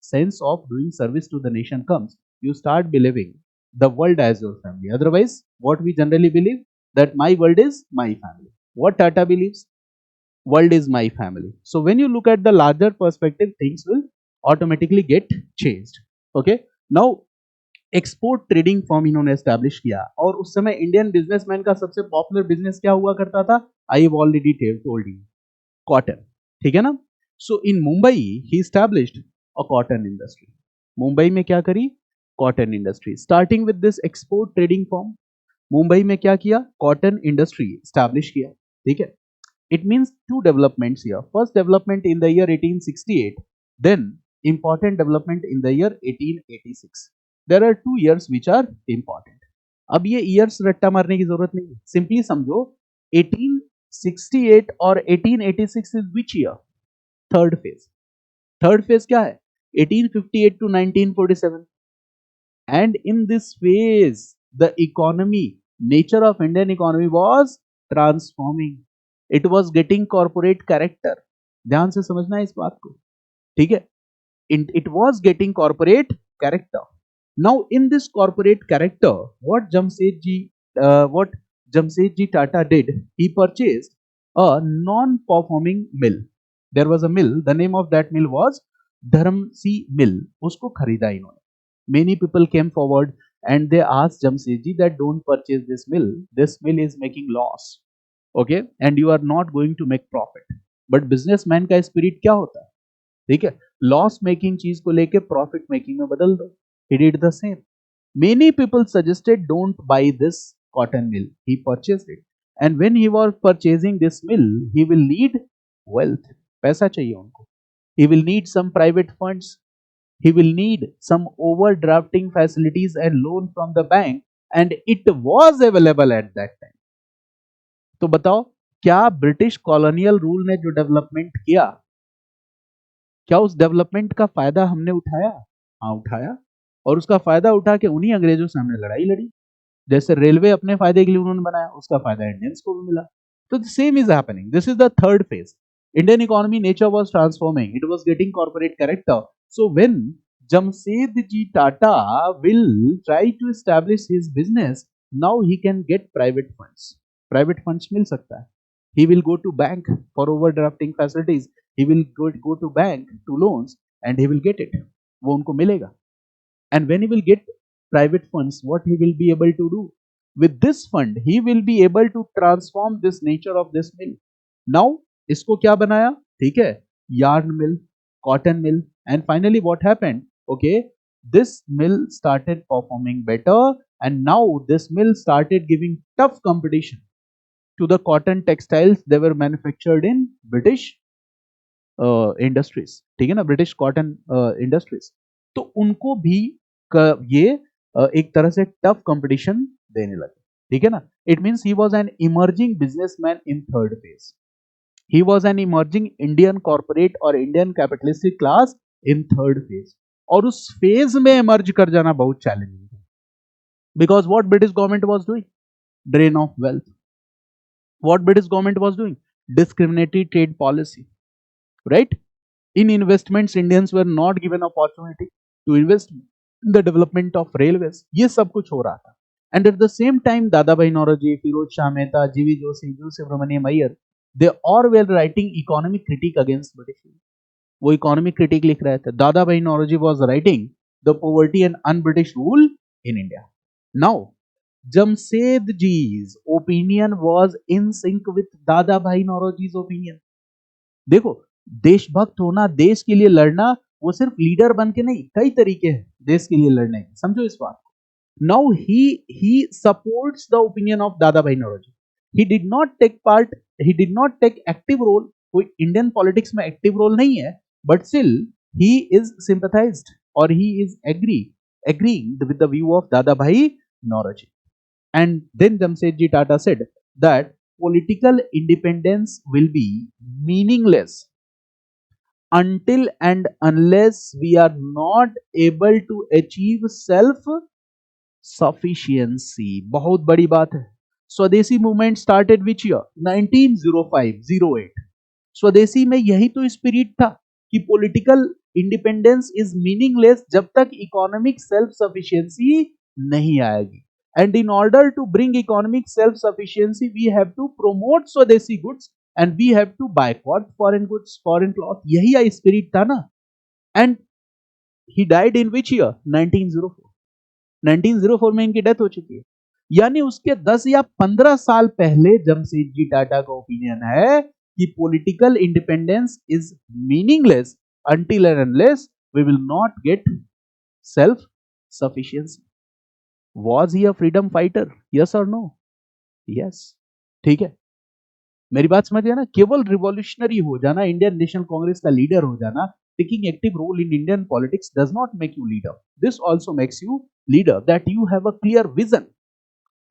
sense of doing service to the nation comes, you start believing the world as your family. Otherwise, what we generally believe, that my world is my family. What Tata believes, world is my family. So when you look at the larger perspective, things will automatically get changed. Okay, now export trading firm इन्होंने establish किया, और उस समय Indian businessman का सबसे popular business क्या हुआ करता था? I have already told you, cotton, ठीक है ना. So in Mumbai he established a cotton industry. Mumbai में क्या करी? Cotton industry. Starting with this export trading firm, Mumbai में क्या किया? कॉटन इंडस्ट्री एस्टैब्लिश किया, ठीक है. It means two developments here. First development in the year 1868, then important development in the year 1886. There are 2 years which are important. अब ये years रट्टा मारने की जरूरत नहीं है, सिंपली समझो 1868 और 1886 is which year? Third phase. Third phase क्या है? 1858 to 1947. And in this phase, the economy, nature of Indian economy was transforming. It was getting corporate character. ध्यान से समझना है इस बात को, ठीक है. It was getting corporate character. Now, in this corporate character, what Jamsetji Tata did, he purchased a non-performing mill. There was a mill. The name of that mill was Dharamsi Mill. उसको खरीदा इन्होंने. Many people came forward and they asked Jamsetji that don't purchase this mill. This mill is making loss, okay, and you are not going to make profit. But businessman का spirit क्या होता है? ठीक है, loss making चीज को लेके profit making में बदल दो. He did the same. Many people suggested don't buy this cotton mill. He purchased it. And when he was purchasing this mill, he will need wealth. पैसा चाहिए उनको. He will need some private funds. He will need some overdrafting facilities and loan from the bank. And it was available at that time. तो बताओ, क्या British colonial rule ने जो development किया, क्या उस डेवलपमेंट का फायदा हमने उठाया? हाँ उठाया। और उसका फायदा उठा के उन्हीं अंग्रेजों से हमने लड़ाई लड़ी। जैसे रेलवे अपने फायदे के लिए उन्होंने बनाया, उसका फायदा इंडियंस को भी मिला। तो the same is happening, this is the third phase. Indian economy nature was transforming, it was getting corporate character. So when Jamsetji Tata will try to establish his business, now he can get private funds. Private funds मिल सकता है। He will go to bank for overdrafting facilities. He will go to bank to loans and he will get it. वो उनको मिलेगा। And when he will get private funds, what he will be able to do? With this fund, he will be able to transform this nature of this mill. Now, इसको क्या बनाया? ठीक है, yarn mill, cotton mill, and finally what happened? Okay, this mill started performing better, and now this mill started giving tough competition to the cotton textiles they were manufactured in British industries, ठीक है ना, British cotton industries. तो उनको भी ये एक तरह से टफ कंपटीशन देने लगे, ठीक है ना। It means he was an emerging businessman in third phase, he was an emerging Indian corporate और Indian capitalistic class in third phase. और उस फेज में इमर्ज कर जाना बहुत चैलेंजिंग है, because what British government was doing, drain of wealth. What British government was doing, discriminatory trade policy, right? In investments, Indians were not given opportunity to invest in the development of railways. ये सब कुछ हो रहा था। And at the same time, दादा भाई Naoroji, Firoz Shah Mehta, G V Joshi, U Subramaniam Iyer, they all were writing economic critique against British. वो economic critique लिख रहे थे। दादा भाई Naoroji was writing the poverty and un-British rule in India. Now, Jamsetji's opinion was in sync with दादा भाई नौरोजी's opinion. देखो, देशभक्त होना, देश के लिए लड़ना, वो सिर्फ लीडर बन के नहीं, कई तरीके हैं देश के लिए लड़ने के, समझो इस बात को। Now he supports the opinion of Dadabhai Naoroji. He did not take part, he did not take active role, कोई इंडियन पॉलिटिक्स में एक्टिव रोल नहीं है, but still he is sympathized और he is agreeing with the view of दादा भाई Naoroji. And then Jamsetji Tata said that political independence will be meaningless until and unless we are not able to achieve self sufficiency। बहुत बड़ी बात है। स्वदेशी movement started which year, 1905-08। स्वदेशी में यही तो स्पिरिट था कि पॉलिटिकल इंडिपेंडेंस इज मीनिंगलेस जब तक इकोनॉमिक सेल्फ सफिशिएंसी नहीं आएगी। And in order to bring economic self-sufficiency, we have to promote Swadeshi goods and we have to boycott foreign goods, foreign cloth. यही spirit था ना। And he died in which year? 1904। 1904 में इनकी death हो चुकी है। यानी उसके 10 या 15 साल पहले जमशेदजी टाटा का ओपिनियन है कि political independence is meaningless until and unless we will not get self sufficiency। Was he a freedom fighter? Yes or no? Yes। ठीक है, मेरी बात समझ गया ना। केवल रिवॉल्यूशनरी हो जाना, इंडियन नेशनल कांग्रेस का लीडर हो जाना, taking active role in Indian politics does not make you leader. This also makes you leader that you have a clear vision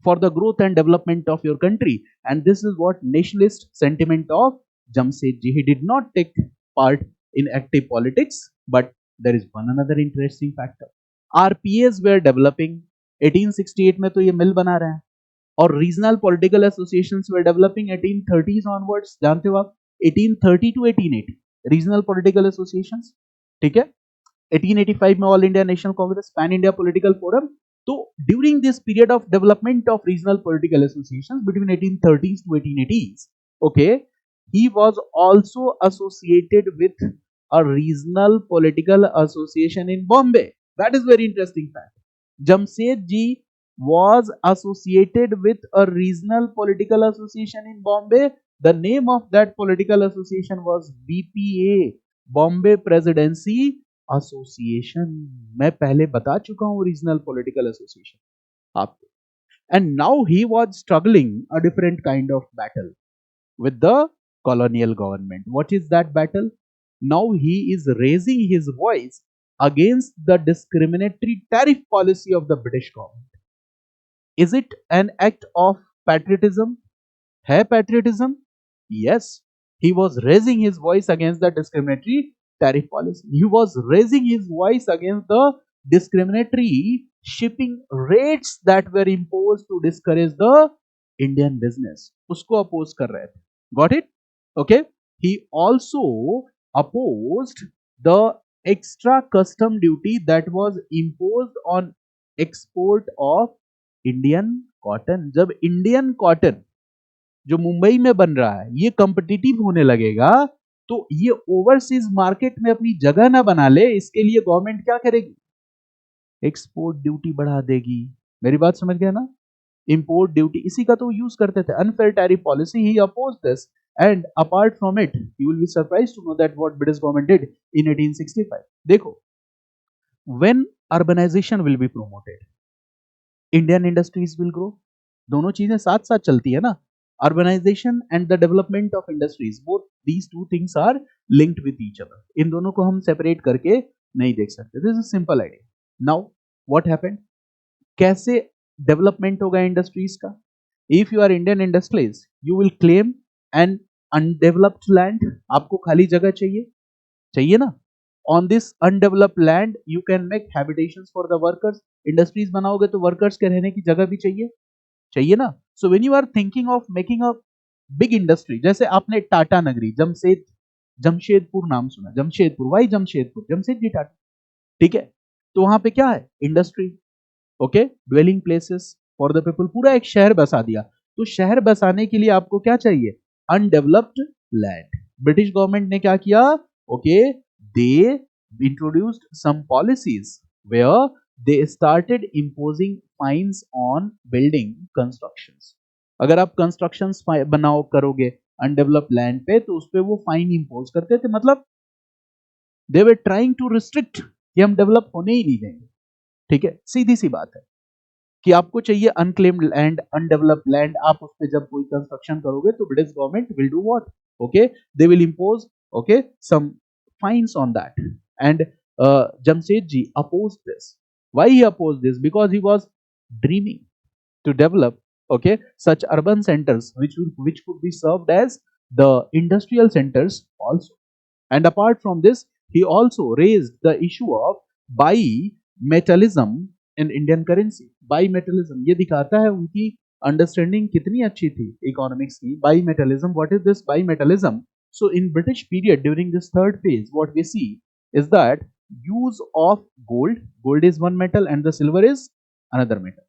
for the growth and development of your country, and this is what nationalist sentiment of Jamsetji। He did not take part in active politics, but there is one another interesting factor। RPAs were developing 1868 में, तो ये मिल बना रहे हैं, और regional political associations वर developing 1830s onwards. जानते हो आप, 1830 to 1880 रीजनल पॉलिटिकल एसोसिएशंस, ठीक है। 1885 में all India national congress, pan India political forum. तो during this period of development of regional political associations between 1830s to 1880s, okay, he was also associated with a regional political association in Bombay। That is very interesting fact। Jamsetji was associated with a regional political association in Bombay। The name of that political association was BPA, Bombay Presidency association. मैं पहले बता चुका हूं regional political association आपको। And now he was struggling a different kind of battle with the colonial government। What is that battle? Now he is raising his voice against the discriminatory tariff policy of the British government। Is it an act of patriotism? है patriotism? Yes, he was raising his voice against the discriminatory tariff policy. He was raising his voice against the discriminatory shipping rates that were imposed to discourage the Indian business. उसको oppose कर रहे थे. Got it? Okay. He also opposed the extra custom duty that was imposed on export of Indian cotton. जब Indian cotton जो मुंबई में बन रहा है ये कंपिटिटिव होने लगेगा तो ये ओवरसीज मार्केट में अपनी जगह ना बना ले, इसके लिए गवर्नमेंट क्या करेगी? एक्सपोर्ट ड्यूटी बढ़ा देगी. मेरी बात समझ गया ना? इंपोर्ट ड्यूटी इसी का तो यूज करते थे. Unfair tariff policy, he oppose this. And apart from it you will be surprised to know that what British government did in 1865. देखो, when urbanization will be promoted, Indian industries will grow. दोनों चीजें साथ साथ चलती है ना. Urbanization and the development of industries, both these two things are linked with each other. इन दोनों को हम separate करके नहीं देख सकते. This is a simple idea. Now, what happened? कैसे development होगा industries का? If you are Indian industrialist, you will claim an undeveloped land. आपको खाली जगह चाहिए, चाहिए ना? On this undeveloped land, you can make habitations for the workers. Industries बनाओगे तो workers के रहने की जगह भी चाहिए, चाहिए ना. So when you are thinking of making a big industry, जैसे आपने टाटा नगरी, जमशेदपुर नाम सुना, जमशेदपुर. वाई जमशेदपुर? जमशेदजी टाटा. ठीक है. तो वहां पे क्या है? Industry. Okay. Dwelling places for the people. पूरा एक शहर बसा दिया. तो शहर बसाने के लिए आपको क्या चाहिए? Undeveloped land. ब्रिटिश गवर्नमेंट ने क्या किया? Okay, they introduced some policies where they started imposing fines on building constructions. अगर आप कंस्ट्रक्शंस बनाओ करोगे अनडेवलप्ड लैंड पे तो उस पे वो फाइन इंपोज करते थे. मतलब दे वर ट्राइंग टू रिस्ट्रिक्ट कि हम डेवलप होने ही नहीं देंगे. ठीक है, सीधी सी बात है कि आपको चाहिए अनक्लेम्ड लैंड, अनडेवलप्ड लैंड. आप उस पे जब कोई कंस्ट्रक्शन करोगे तो British government will do what? Okay, they will impose okay some fines on that. And Jamshedji opposed this. Why he opposed this? Because he was dreaming to develop okay such urban centers which could be served as the industrial centers also. And apart from this, he also raised the issue of bimetallism in Indian currency. Bimetallism ये दिखाता है उनकी understanding कितनी अच्छी थी economics की. Bimetallism, what is this bimetallism? So in British period during this third phase, what we see is that use of gold is one metal and the silver is another metal.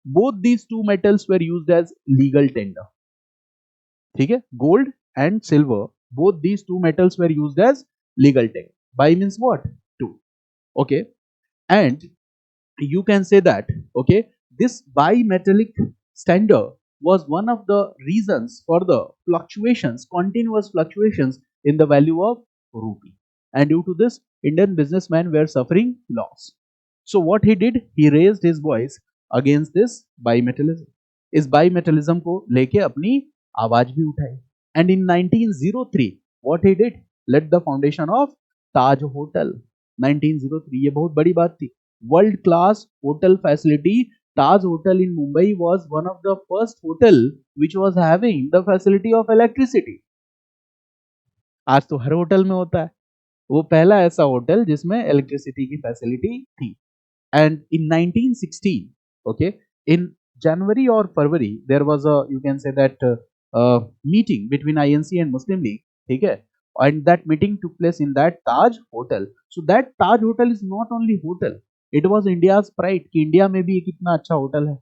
Both these two metals were used as legal tender. ठीक है, gold and silver, both these two metals were used as legal tender. Bi means what? Two. Okay, and you can say that okay this bimetallic standard was one of the reasons for the fluctuations, continuous fluctuations in the value of rupee. And due to this, Indian businessmen were suffering loss. So what he did, he raised his voice against this bimetallism. इस bimetallism को लेके अपनी आवाज भी उठाई. And in 1903, what he did, laid the foundation of Taj Hotel. 1903, ये बहुत बड़ी बात थी. World class hotel facility. Taj Hotel in Mumbai was one of the first hotel which was having the facility of electricity. आज तो हर hotel में होता है. वो पहला ऐसा होटल जिसमें इलेक्ट्रिसिटी की फैसिलिटी थी. एंड इन 1916 ओके इन जनवरी और फरवरी there was a you can say that meeting between INC and Muslim league. ठीक है, and that meeting took place in that Taj hotel. So that Taj hotel is not only hotel, it was India's pride कि India में भी एक इतना अच्छा hotel है.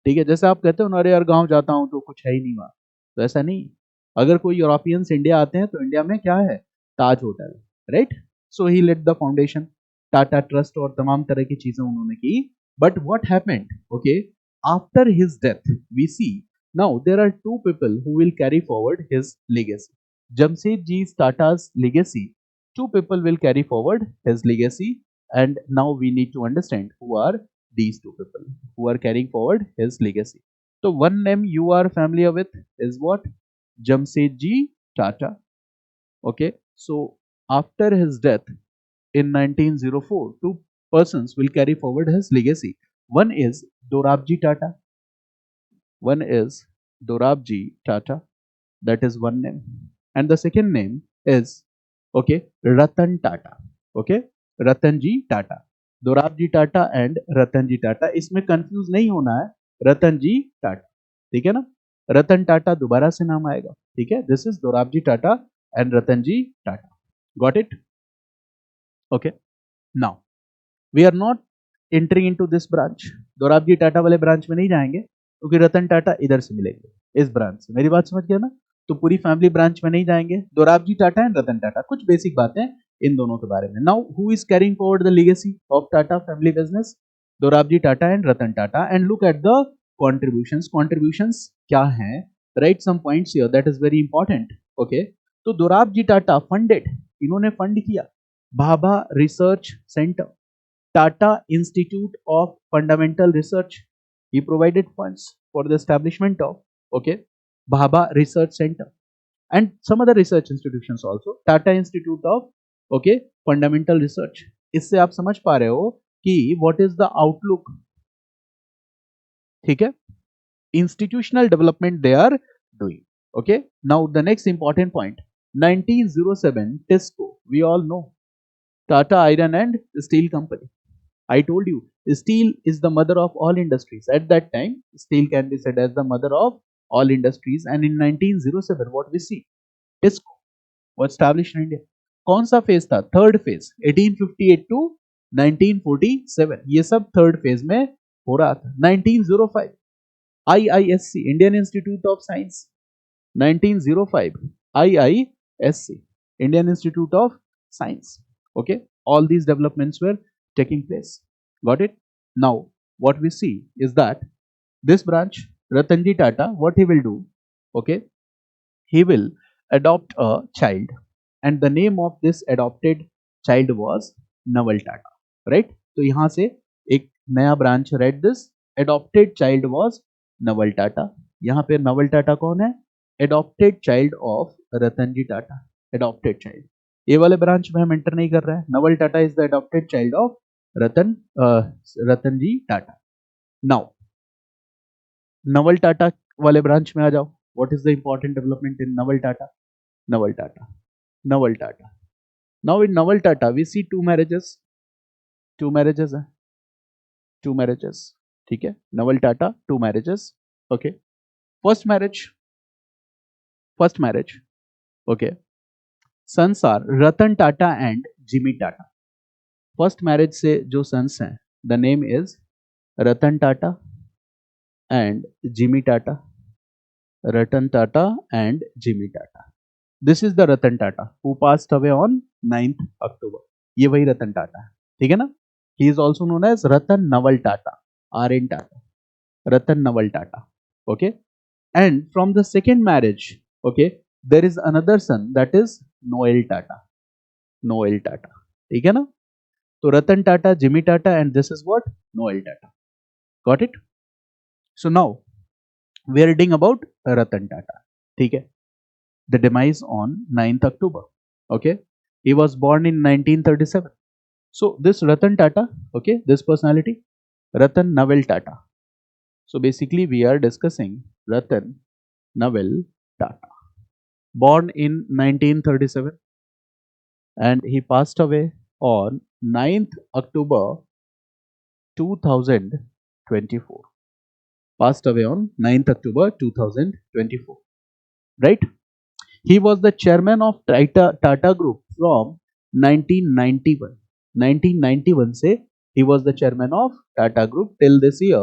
ठीक है, जैसे आप कहते हो ना, अरे यार गांव जाता हूं तो कुछ है ही नहीं वहां, तो ऐसा नहीं. अगर कोई यूरोपियंस इंडिया आते हैं तो इंडिया में क्या है? Taj hotel. Right. So he laid the foundation, Tata trust और तमाम तरह की चीजें उन्होंने की. But what happened okay after his death, we see now there are two people who will carry forward his legacy. Jamshedji Tata's legacy, two people will carry forward his legacy, and now we need to understand who are these two people who are carrying forward his legacy. So one name you are familiar with is what? Jamshedji Tata. Okay, so after his death in 1904, two persons will carry forward his legacy. One is Dorabji Tata. One is Dorabji Tata. That is one name. And the second name is okay, Ratan Tata, okay, Ratan ji Tata, Dorab ji Tata and Ratan ji Tata, इसमें confuse नहीं होना है, रतन जी टाटा, ठीक है ना, रतन टाटा दोबारा से नाम आएगा, ठीक है, this is Dorab ji Tata and Ratan ji Tata, got it, okay, now we are not entering into this branch, Dorab ji Tata वाले ब्रांच में नहीं जाएंगे क्योंकि रतन टाटा इधर से मिलेंगे इस ब्रांच से, मेरी बात समझ गया ना, तो पूरी फैमिली ब्रांच में नहीं जाएंगे, दोराब जी टाटा एंड रतन टाटा, कुछ बेसिक बातें इन दोनों के बारे में। Now who is carrying forward the legacy of Tata family business, Dorab ji Tata and Ratan Tata, and look at the contributions, contributions क्या हैं, right some points here that is very important, okay, तो दोराब जी टाटा फंडेड, इन्होंने फंड किया Bhabha research centre, Tata Institute of Fundamental Research. He provided funds for the establishment of, okay, Bhabha Research Center and some other research institutions also. Tata Institute of, okay, Fundamental Research. इससे आप समझ पा रहे हो कि what is the outlook, ठीक है, institutional development they are doing. Okay, now the next important point, 1907 Tesco, we all know Tata Iron and Steel Company. I told you, steel is the mother of all industries. At that time, steel can be said as the mother of all industries. And in 1907, what we see, Tisco was established in India. कौन सा phase था? Third phase, 1858 to 1947, ये सब third phase में हो रहा था। 1905 IISC, Indian institute of science, 1905 IISC, Indian Institute of Science. Okay, all these developments were taking place. Got it? Now, what we see is that this branch, Ratanji Tata, what he will do? Okay, he will adopt a child, and the name of this adopted child was Naval Tata. Right? तो यहाँ से एक नया branch, read this, adopted child was Naval Tata. यहाँ पे नवल टाटा कौन है? Adopted child of Ratan ji Tata, adopted child. ये वाले ब्रांच में हम एंटर नहीं कर रहे हैं, Naval Tata is the adopted child of Ratan Ratan ji Tata. Now Naval Tata वाले ब्रांच में आ जाओ, what is the important development in Naval Tata? Naval Tata, Naval Tata. Now in Naval Tata we see two marriages है, टू मैरिजेस, ठीक है, Naval Tata two marriages, okay, first marriage, first marriage, okay, sons are Ratan Tata and Jimmy Tata. First marriage से जो sons हैं, the name is Ratan Tata and Jimmy Tata, Ratan Tata and Jimmy Tata. This is the Ratan Tata who passed away on 9th October. ये वही रतन टाटा है, ठीक है ना. He is also known as Ratan Naval Tata, R N Tata, Ratan Naval Tata, okay. And from the second marriage, okay, there is another son that is Noel Tata, Noel Tata, ठीक है ना. तो Ratan Tata, Jimmy Tata, and this is what, Noel Tata. Got it? So now we are reading about Ratan Tata, ठीक है. The demise on 9th October. Okay, he was born in 1937. So this Ratan Tata, okay, this personality, Ratan Naval Tata. So basically, we are discussing Ratan Naval Tata, born in 1937, and he passed away on 9th October 2024. Passed away on 9th October 2024. Right? He was the chairman of Tata Group from 1991. 1991 से he was the chairman of Tata Group till this year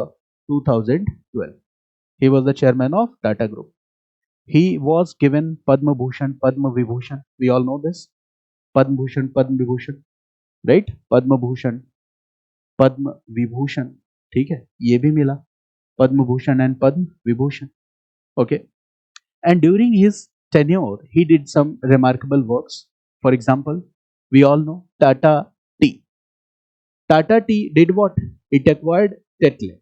2012. He was the chairman of Tata Group. He was given Padma Bhushan, Padma Vibhushan. We all know this. Padma Bhushan, Padma Vibhushan, right? Padma Bhushan, Padma Vibhushan. ठीक है, ये भी मिला, Padma Bhushan and Padma Vibhushan. Okay. And during his tenure, he did some remarkable works. For example, we all know Tata Tea. Tata Tea did what? It acquired Tetley.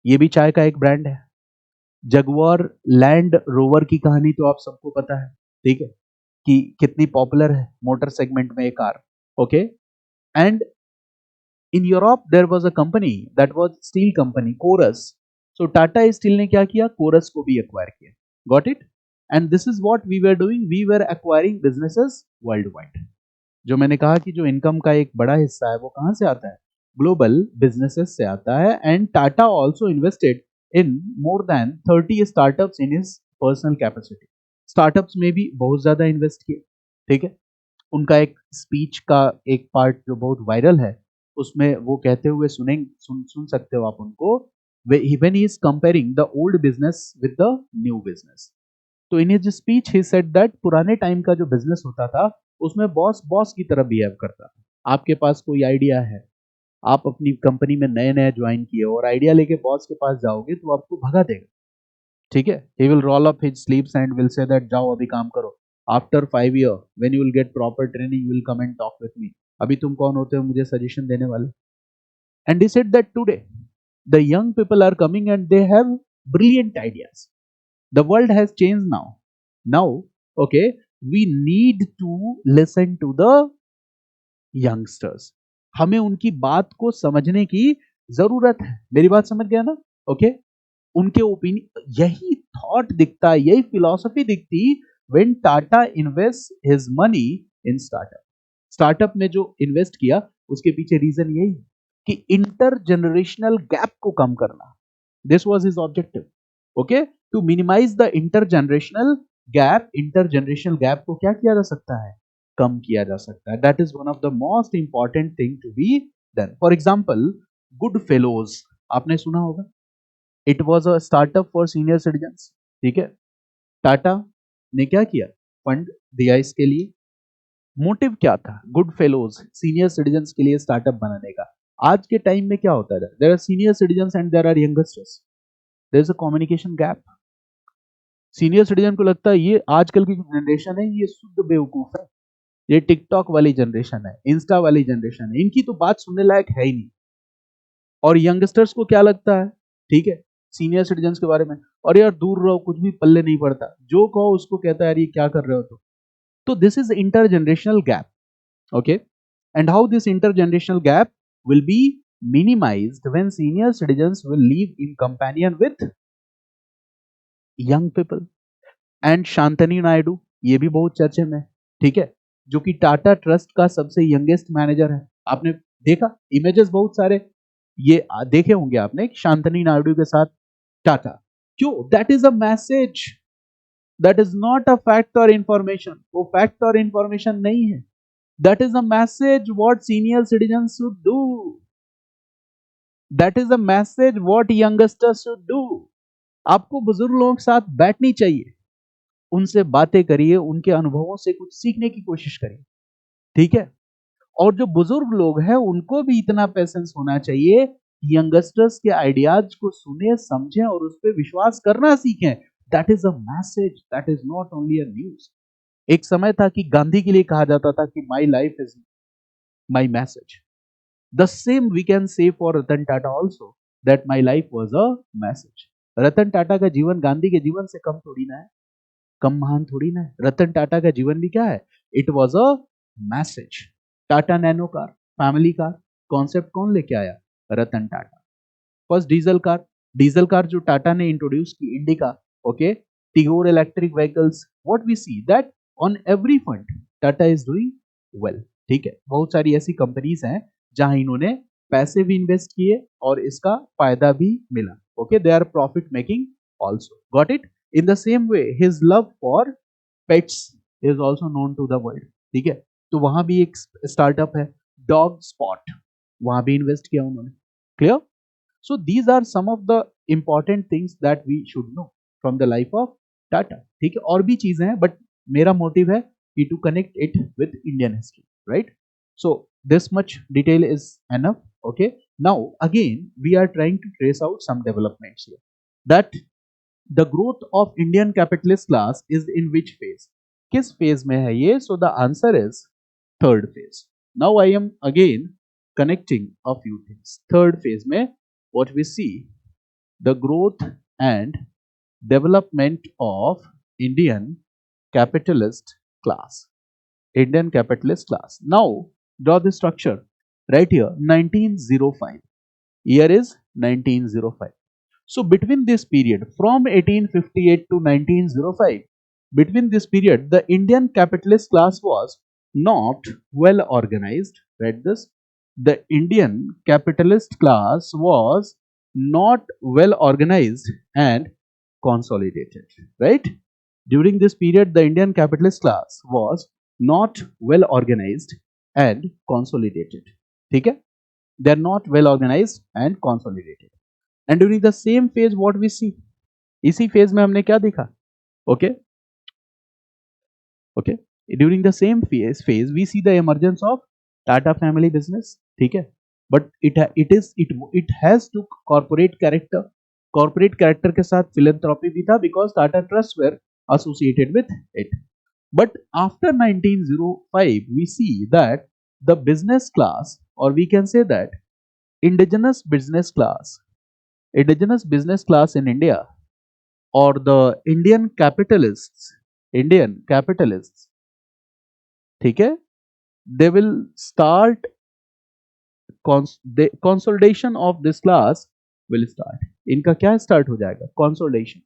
ये भी चाय का एक ब्रांड है. जगुआर लैंड रोवर की कहानी तो आप सबको पता है, ठीक है, कि कितनी पॉपुलर है मोटर सेगमेंट में ये car. Okay. And in Europe there was a company that was steel company, Corus. So Tata steel ने क्या किया? कोरस को भी एक्वायर किया. Got it? And this is what we were doing, we were acquiring businesses worldwide. जो मैंने कहा कि जो इनकम का एक बड़ा हिस्सा है वो कहां से आता है, ग्लोबल बिजनेसेस से आता है। And Tata also invested in more than 30 startups in his personal capacity. Startups में भी बहुत ज्यादा इन्वेस्ट किए, ठीक है। उनका एक स्पीच का एक पार्ट जो बहुत वायरल है, उसमें वो कहते हुए सुन सकते हो आप उनको, when he is comparing the old business with the new business। तो in his speech he said that पुराने टाइम का जो बिजनेस होता था उसमें बॉस बॉस की तरह बिहेव करता था। आपके पास कोई आइडिया है, आप अपनी कंपनी में नए नए ज्वाइन किए और आइडिया लेके बॉस के पास जाओगे तो आपको भगा देगा, ठीक है। He will roll up his sleeves and will say that जाओ अभी काम करो, after 5 year when you will get proper training you will come and talk with me. अभी तुम कौन होते हो मुझे सजेशन देने वाले। And he said that today the young people are coming and they have brilliant ideas, the world has changed now, okay, we need to listen to the youngsters, हमें उनकी बात को समझने की जरूरत है। मेरी बात समझ गया ना, ओके। उनके ओपिनियन, यही थॉट दिखता है, यही फिलॉसफी दिखती when Tata invest his money in startup. Startup में जो इन्वेस्ट किया उसके पीछे रीजन यही है कि इंटर जनरेशनल गैप को कम करना। This was his objective, okay, to minimise the intergenerational gap. Intergenerational gap को क्या किया जा सकता है, कम किया जा सकता है। That is one of the most important thing to be done. For example good fellows, आपने सुना होगा, it was a startup for senior citizen, ठीक है। टाटा ने क्या किया, फंड दिया इसके लिए। मोटिव क्या था, गुड फेलोज सीनियर सिटीजन के लिए स्टार्टअप बनाने का। आज के टाइम में क्या होता है, there are senior citizen and there are youngsters, there is a communication gap. Senior citizen को लगता है ये आजकल की जनरेशन है ये शुद्ध बेवकूफ है, ये टिकटॉक वाली जनरेशन है, इंस्टा वाली जनरेशन है, इनकी तो बात सुनने लायक है ही नहीं। और यंगस्टर्स को क्या लगता है, ठीक है, सीनियर सिटीजन के बारे में, और यार दूर रहो, कुछ भी पल्ले नहीं पड़ता, जो कहो उसको कहता है यार ये क्या कर रहे हो तुम। तो this is intergenerational gap, okay, and how this intergenerational gap will be minimized when senior citizens will live in companion with young people। and Shantanu Naidu, ये भी बहुत चर्चे में, ठीक है, जो कि टाटा ट्रस्ट का सबसे यंगेस्ट मैनेजर है। आपने देखा इमेजेस बहुत सारे ये देखे होंगे आपने शांतनी नायडू के साथ टाटा। क्यों, that is a message, that is not a fact और इंफॉर्मेशन, वो फैक्ट और इंफॉर्मेशन नहीं है, that is a message what senior citizens should do, that is a message what youngsters should do। आपको बुजुर्ग लोगों के साथ बैठनी चाहिए, उनसे बातें करिए, उनके अनुभवों से कुछ सीखने की कोशिश करिए, ठीक है। और जो बुजुर्ग लोग हैं उनको भी इतना पेशेंस होना चाहिए कि यंगस्टर्स के आइडियाज को सुने समझें और उस पर विश्वास करना सीखें। That is a message, that is not only a news. एक समय था कि गांधी के लिए कहा जाता था कि my life is my message. The same we can say for Ratan Tata also, that my life was a message। Ratan Tata का जीवन गांधी के जीवन से कम थोड़ी ना है, कम महान थोड़ी ना है। रतन टाटा का जीवन भी क्या है, it was a message. Tata nano car, family car, concept कौन लेके आया, Ratan Tata. First diesel car जो टाटा ने इंट्रोड्यूस की, Indica, okay, Tigor electric vehicles, what we see that on every front Tata is doing well, ठीक है। बहुत सारी ऐसी कंपनीज हैं जहां इन्होंने पैसे भी इन्वेस्ट किए और इसका फायदा भी मिला, okay, they are profit making also, got it. In the same way his love for pets is also known to the world, ठीक है। तो वहां भी एक स्टार्टअप है डॉग स्पॉट, वहां भी इन्वेस्ट किया उन्होंने, clear. So these are some of the important things that we should know from the life of Tata, ठीक है। और भी चीजें हैं बट मेरा मोटिव है कि to connect it with Indian history, right? So this much detail is enough, okay? Now again we are trying to trace out some developments here, that the growth of Indian capitalist class is in which phase, किस phase में है ये? So the answer is third phase। Now I am again connecting a few things। third phase में what we see, the growth and development of Indian capitalist class, Indian capitalist class। Now draw the structure right here, 1905, year is 1905। So between this period from 1858 to 1905 Between this period, the Indian capitalist class was not well organized. Read this. The Indian capitalist class was not well organized and consolidated. Right? During this period, the Indian capitalist class was not well organized and consolidated. ठीक है? They are not well organized and consolidated. And during the same phase, what we see? इसी phase में हमने क्या देखा? Okay, okay. During the same phase we see the emergence of Tata family business. ठीक है? But it has to corporate character. Corporate character के साथ philanthropy भी था because Tata trusts were associated with it. But after 1905, we see that the business class, or we can say that indigenous business class, indigenous business class in India, or the Indian capitalists, ठीक है, they will start the consolidation of this class will start. इनका क्या start हो जाएगा? Consolidation.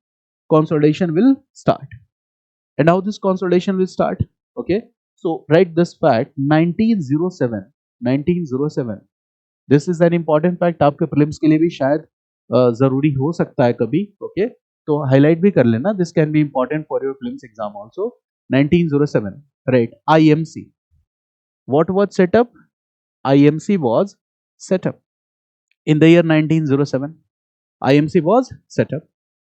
Consolidation will start. And how this consolidation will start? Okay, so write this fact. 1907 this is an important fact. आपके prelims के लिए भी शायद जरूरी हो सकता है कभी. Okay, तो highlight भी कर लेना. This can be important for your prelims exam also. 1907, right? IMC. What was set up? IMC was set up in the year 1907. IMC was set up.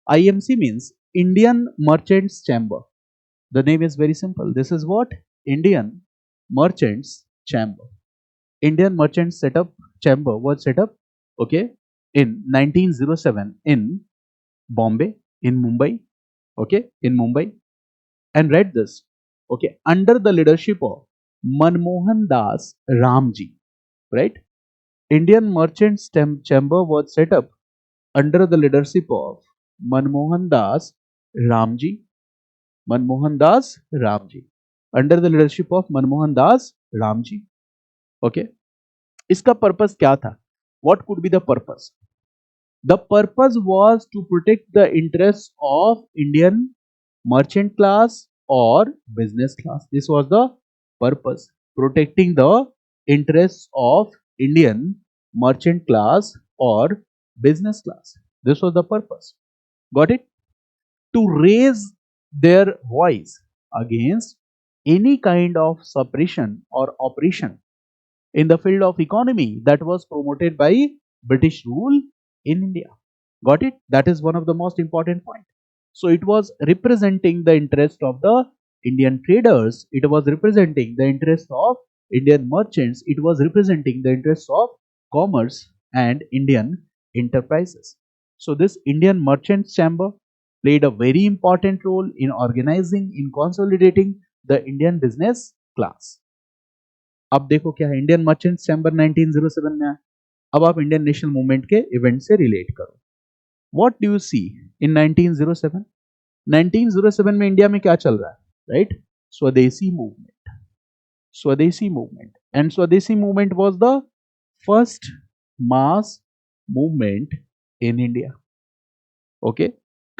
IMC means Indian Merchants Chamber. The name is very simple. This is what? Indian Merchants Chamber. Indian Merchants Chamber was set up, okay, in 1907 in Bombay, in Mumbai, okay, in Mumbai. And read this, okay, under the leadership of Manmohan Das Ramji, right? Indian Merchants Chamber was set up under the leadership of Manmohan Das Ramji. Manmohan Das Ramji. Under the leadership of Manmohan Das Ramji. Okay. इसका purpose क्या था? What could be the purpose? The purpose was to protect the interests of Indian merchant class or business class. This was the purpose. Protecting the interests of Indian merchant class or business class. This was the purpose. Got it? To raise their voice against any kind of suppression or oppression in the field of economy that was promoted by British rule in India. Got it? That is one of the most important points. So it was representing the interest of the Indian traders, it was representing the interest of Indian merchants, it was representing the interest of commerce and Indian enterprises. So this Indian Merchants Chamber played a very important role in organizing, in consolidating the Indian business class. अब देखो क्या है, Indian merchants chamber 1907 में है. अब आप Indian national movement के event से रिलेट करो. व्हाट डू यू सी इन 1907? 1907 में इंडिया में क्या चल रहा है? राइट, स्वदेशी मूवमेंट. स्वदेशी मूवमेंट. एंड स्वदेशी movement was the first mass movement in India. Okay,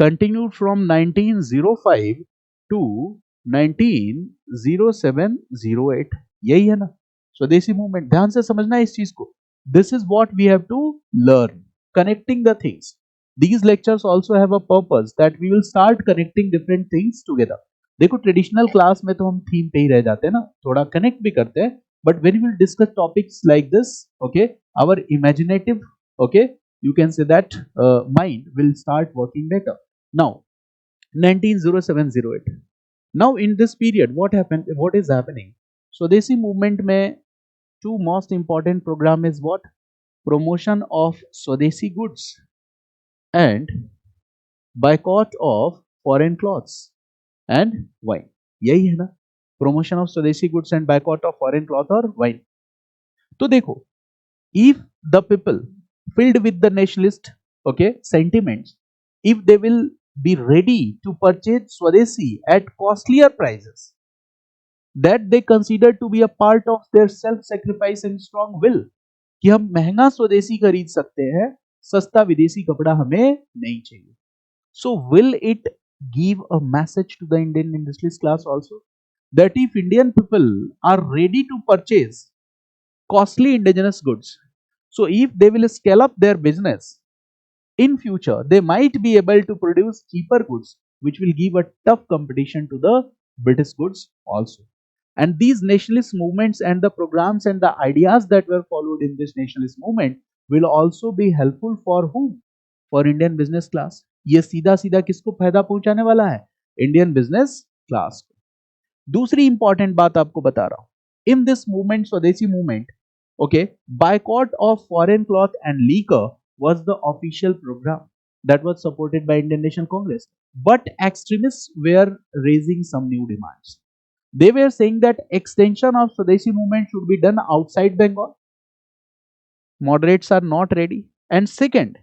continued from 1905 to 1907-08. यही है ना स्वदेशी मूवमेंट. ध्यान से समझना है इस चीज को. This is what we have to learn, connecting the things. These lectures also have a purpose that we will start connecting different things together. देखो ट्रेडिशनल क्लास में तो हम थीम पे ही रह जाते हैं ना, थोड़ा कनेक्ट भी करते हैं, but when we will discuss topics like this, okay, our imaginative, okay, you can say that mind will start working better. Now 1907-08. Now in this period what happened, what is happening? Swadeshi movement में two most important program is what? Promotion of Swadeshi goods and boycott of foreign clothes and wine. यही है ना, promotion of Swadeshi goods and boycott of foreign cloth or wine. तो देखो, if the people filled with the nationalist, okay, sentiments, if they will be ready to purchase Swadeshi at costlier prices that they consider to be a part of their self-sacrifice and strong will, कि हम महंगा स्वदेशी खरीद सकते हैं, सस्ता विदेशी कपड़ा हमें नहीं चाहिए. So will it give a message to the Indian industrialist class also, that if Indian people are ready to purchase costly indigenous goods, so if they will scale up their business in future, they might be able to produce cheaper goods, which will give a tough competition to the British goods also. And these nationalist movements and the programs and the ideas that were followed in this nationalist movement will also be helpful for whom? For Indian business class. ये सीधा सीधा किसको फायदा पहुंचाने वाला है? Indian business class को. दूसरी इंपॉर्टेंट बात आपको बता रहा हूं, इन दिस मूवमेंट, स्वदेशी movement, okay, boycott of foreign cloth and liquor was the official program that was supported by Indian National Congress. But extremists were raising some new demands. They were saying that extension of Swadeshi movement should be done outside Bengal. Moderates are not ready. And second,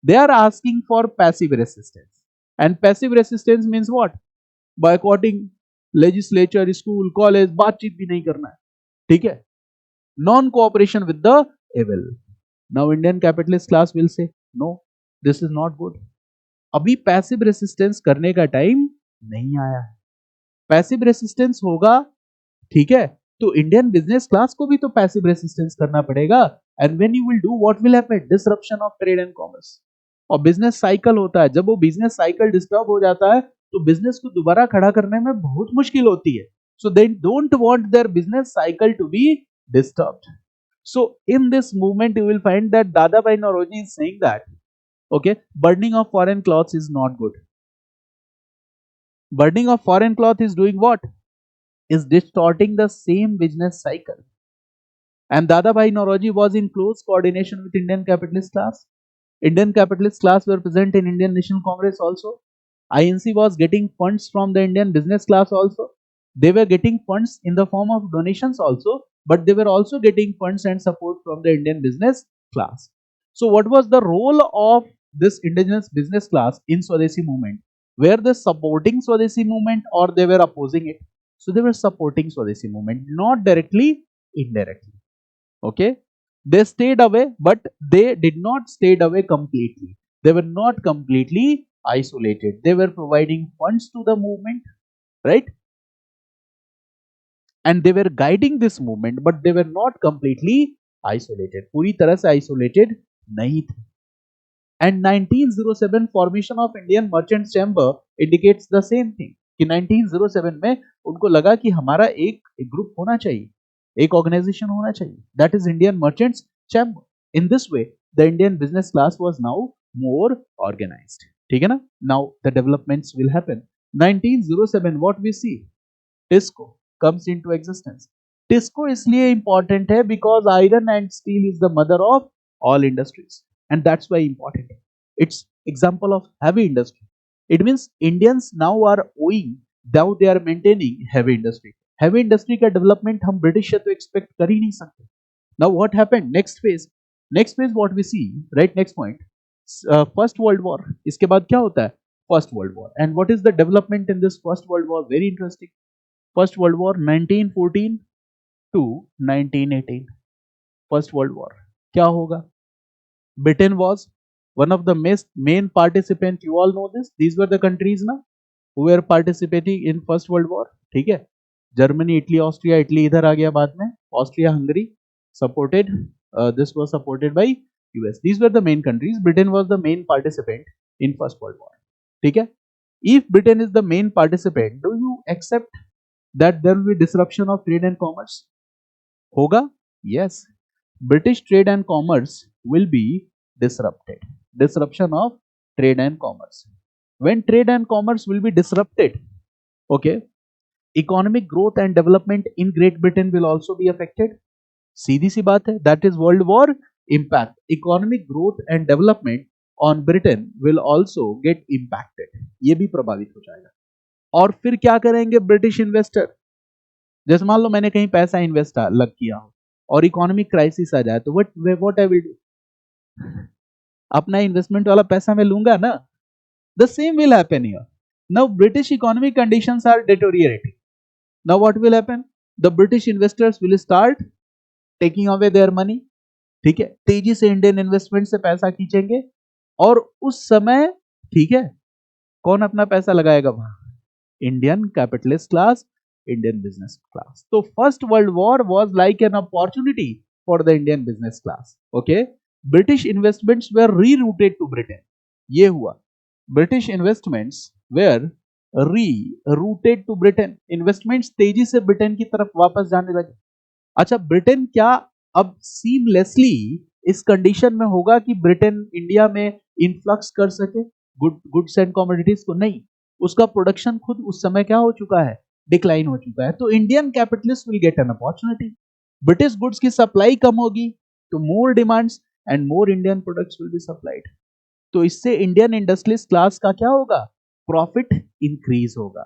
they are asking for passive resistance. And passive resistance means what? Boycotting legislature, school, college, बातचीत भी नहीं करना है. ठीक है? Non cooperation with the evil. Now Indian capitalist class will say, no, this is not good. अभी passive resistance करने का टाइम नहीं आया है. पैसिव रेसिस्टेंस होगा, ठीक है, तो इंडियन बिजनेस क्लास को भी तो पैसिव रेसिस्टेंस करना पड़ेगा. And when you will do, what will happen? Disruption of trade and commerce. और बिजनेस साइकिल होता है, जब वो बिजनेस साइकिल डिस्टर्ब हो जाता है तो बिजनेस को दोबारा खड़ा करने में बहुत मुश्किल होती है. So they don't want their business cycle to be disturbed. So in this movement you will find that Dadabhai Naoroji is saying that, okay, burning of foreign cloths is not good. Burning of foreign cloth is doing what? Is distorting the same business cycle. And Dadabhai Naoroji was in close coordination with Indian capitalist class. Indian capitalist class were present in Indian National Congress also. INC was getting funds from the Indian business class also. They were getting funds in the form of donations also, but they were also getting funds and support from the Indian business class. So what was the role of this indigenous business class in Swadeshi movement? Were they supporting Swadeshi movement or they were opposing it? So they were supporting Swadeshi movement, not directly, indirectly. Okay, they stayed away, but they did not stayed away completely. They were not completely isolated. They were providing funds to the movement, right? And they were guiding this movement, but they were not completely isolated. पूरी तरह से isolated नहीं थे. And 1907 formation of Indian Merchants Chamber indicates the same thing. कि 1907 में उनको लगा कि हमारा एक ग्रुप होना चाहिए, एक ऑर्गेनाइजेशन होना चाहिए, that is Indian Merchants Chamber. In this way, the Indian business class was now more organized. ठीक है ना? Now the developments will happen. 1907, what we see? TISCO comes into existence. TISCO इसलिए important है because iron and steel is the mother of all industries, and that's why important. It's example of heavy industry. It means Indians now are owing, now they are maintaining heavy industry. Heavy industry का development हम British से तो expect कर ही नहीं सकते. Now what happened? Next phase. Next phase what we see, right? Next point. First World War. इसके बाद क्या होता है? First World War. And what is the development in this First World War? Very interesting. First World War 1914 to 1918. First World War. क्या होगा? Britain was one of the main participants. You all know this. These were the countries ना who were participating in First World War. ठीक है? Germany, Italy, Austria. Italy इधर आ गया बाद में. Austria, Hungary supported. This was supported by US. These were the main countries. Britain was the main participant in First World War. ठीक है? If Britain is the main participant, do you accept that there will be disruption of trade and commerce? होगा? Yes. British trade and commerce will be disrupted. Disruption of trade and commerce. When trade and commerce will be disrupted, okay, economic growth and development in Great Britain will also be affected. सीधी सी बात है. That is World War impact. Economic growth and development on Britain will also get impacted. ये भी प्रभावित हो जाएगा. और फिर क्या करेंगे ब्रिटिश इन्वेस्टर? जैसे मान लो मैंने कहीं पैसा इन्वेस्ट लग किया हो और इकोनॉमिक क्राइसिस आ जाए तो व्हाट आई विल डू? अपना इन्वेस्टमेंट वाला पैसा मैं लूंगा ना. The same will happen here. Now British economic conditions are deteriorating. Now what will happen? The British investors will start taking away their money. ठीक है, तेजी से इंडियन इन्वेस्टमेंट से पैसा खींचेंगे और उस समय, ठीक है, कौन अपना पैसा लगाएगा वहां? Indian capitalist class, Indian business class. तो first world war was like an opportunity for the Indian business class. Okay, British investments were rerouted to Britain. ये हुआ, British investments were rerouted to Britain. Investments तेजी से Britain की तरफ वापस जाने लगे. अच्छा, ब्रिटेन क्या अब सीमलेसली इस कंडीशन में होगा कि ब्रिटेन इंडिया में इन्फ्लक्स कर सके गुड्स एंड कमोडिटीज को? नहीं, उसका प्रोडक्शन खुद उस समय क्या हो चुका है? डिक्लाइन हो चुका है. तो Indian capitalist will get an opportunity. British goods की सप्लाई कम होगी तो more demands and more Indian products will be supplied. तो इससे इंडियन इंडस्ट्रियलिस्ट क्लास का क्या होगा? प्रॉफिट इंक्रीज होगा.